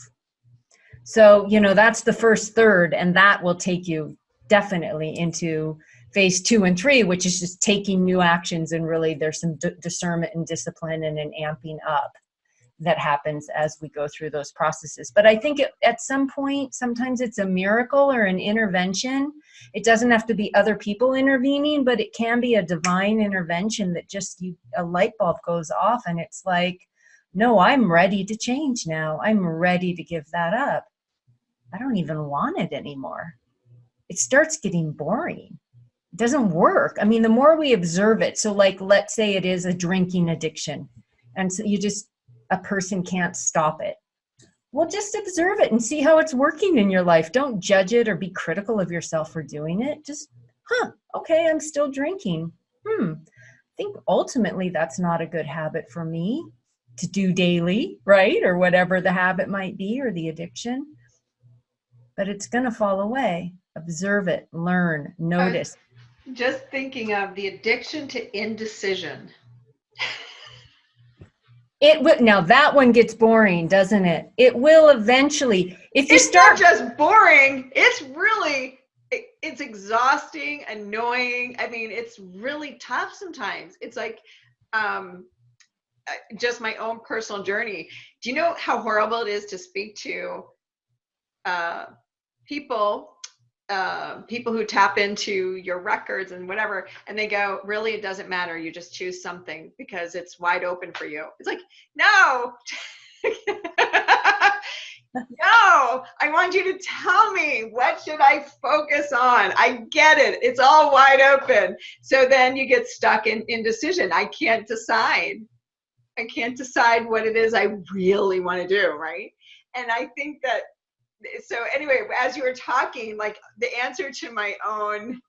So, that's the first third, and that will take you definitely into phase 2 and 3, which is just taking new actions, and really there's some discernment and discipline and an amping up that happens as we go through those processes. But I think at some point, sometimes it's a miracle or an intervention. It doesn't have to be other people intervening, but it can be a divine intervention that just a light bulb goes off, and it's like, no, I'm ready to change now. I'm ready to give that up. I don't even want it anymore. It starts getting boring. It doesn't work. I mean, the more we observe it, so like, let's say it is a drinking addiction, and so a person can't stop it. Well, just observe it and see how it's working in your life. Don't judge it or be critical of yourself for doing it. Just, okay, I'm still drinking. I think ultimately that's not a good habit for me to do daily, right? Or whatever the habit might be, or the addiction. But it's going to fall away. Observe it, learn, notice. Just thinking of the addiction to indecision. Now that one gets boring, doesn't it? It will eventually. It's not just boring. It's really, it's exhausting, annoying. I mean, it's really tough sometimes. It's like, just my own personal journey. Do you know how horrible it is to speak to people who tap into your records and whatever, and they go, really, it doesn't matter, you just choose something because it's wide open for you. It's like, no. No, I want you to tell me, what should I focus on? I get it, it's all wide open. So then you get stuck in indecision. I can't decide what it is I really want to do, right? And I think that, so anyway, as you were talking, like the answer to my own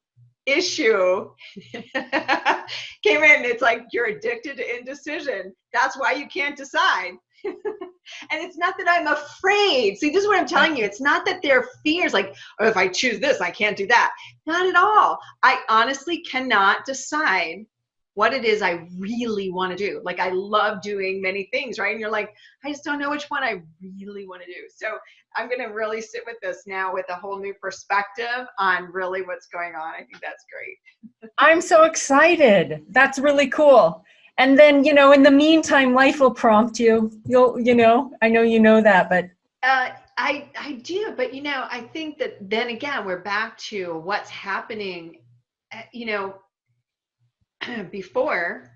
issue came in. It's like, you're addicted to indecision. That's why you can't decide. And it's not that I'm afraid. See, this is what I'm telling you. It's not that there are fears like, oh, if I choose this, I can't do that. Not at all. I honestly cannot decide what it is I really want to do. Like, I love doing many things, right? And you're like, I just don't know which one I really want to do. So I'm going to really sit with this now with a whole new perspective on really what's going on. I think that's great. I'm so excited. That's really cool. And then, in the meantime, life will prompt you. I know you know that, but. I do, but I think that then again, we're back to what's happening, before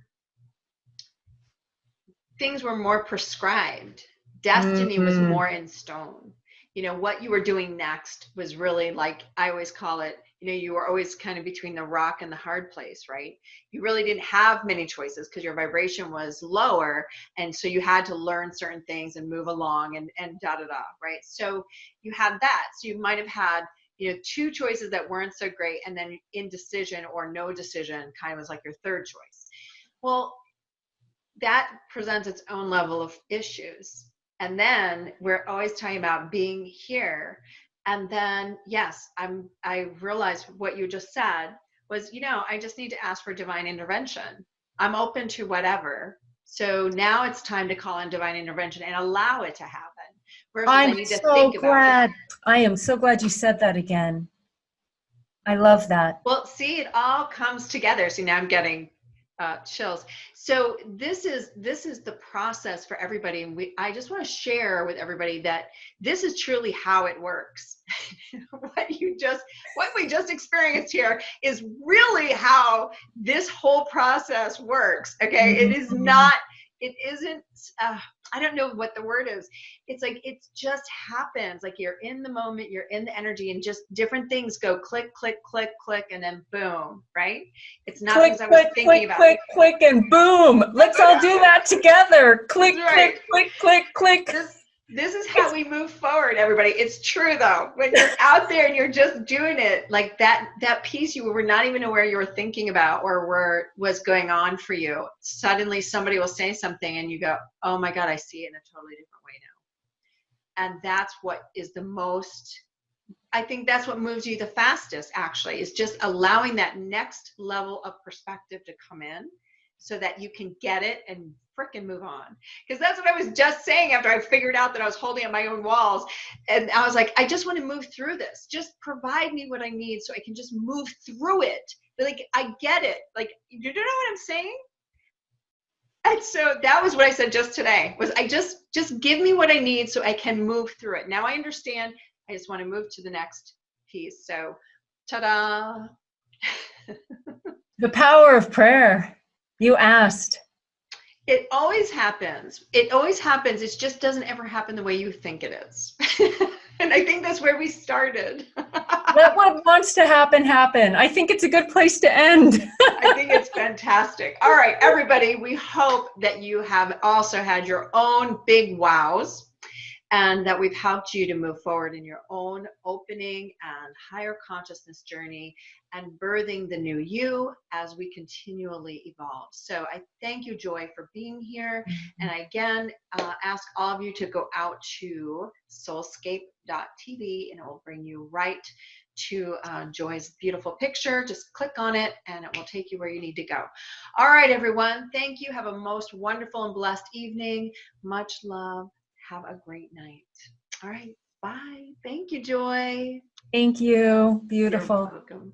things were more prescribed. Destiny was more in stone. What you were doing next was really, like I always call it, you were always kind of between the rock and the hard place, right? You really didn't have many choices because your vibration was lower. And so you had to learn certain things and move along and right? So you had that. So you might have had, two choices that weren't so great, and then indecision or no decision kind of was like your third choice. Well, that presents its own level of issues. And then we're always talking about being here. And then, yes, I realized what you just said was, I just need to ask for divine intervention. I'm open to whatever. So now it's time to call in divine intervention and allow it to happen. I'm so glad. I am so glad you said that again. I love that. Well, see, it all comes together. See, now I'm getting chills. So this is the process for everybody. And I just want to share with everybody that this is truly how it works. What we just experienced here is really how this whole process works. Okay. It isn't, I don't know what the word is. It's like, it just happens. Like, you're in the moment, you're in the energy, and just different things go click, click, click, click, and then boom, right? It's not click, things I was thinking about. Click, click, and boom. Let's all do that together. Click, right. Click, click, click, click. This is how we move forward, everybody. It's true, though. When you're out there and you're just doing it, like that piece you were not even aware you were thinking about or was going on for you, suddenly somebody will say something and you go, oh my God, I see it in a totally different way now. And that's what is I think that's what moves you the fastest, actually, is just allowing that next level of perspective to come in so that you can get it and frickin' move on. Because that's what I was just saying after I figured out that I was holding up my own walls. And I was like, I just want to move through this. Just provide me what I need so I can just move through it. Like, I get it. Like, you know what I'm saying? And so that was what I said just today, was I just give me what I need so I can move through it. Now I understand. I just want to move to the next piece. So, ta-da. The power of prayer. You asked. It always happens. It always happens. It just doesn't ever happen the way you think it is. And I think that's where we started. Let what wants to happen, happen. I think it's a good place to end. I think it's fantastic. All right, everybody, we hope that you have also had your own big wows and that we've helped you to move forward in your own opening and higher consciousness journey and birthing the new you as we continually evolve. So I thank you, Joy, for being here. And I again ask all of you to go out to SoulScape.tv and it will bring you right to Joy's beautiful picture. Just click on it and it will take you where you need to go. All right, everyone. Thank you. Have a most wonderful and blessed evening. Much love. Have a great night. All right. Bye. Thank you, Joy. Thank you. Beautiful. You're welcome.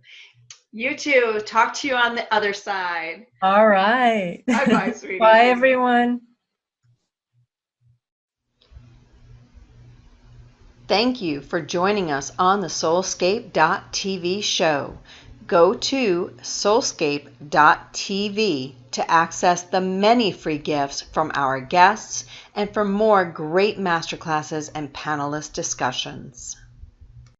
You too. Talk to you on the other side. All right. Bye-bye, sweetie. Bye, everyone. Thank you for joining us on the SoulScape.tv show. Go to SoulScape.tv to access the many free gifts from our guests and for more great masterclasses and panelist discussions.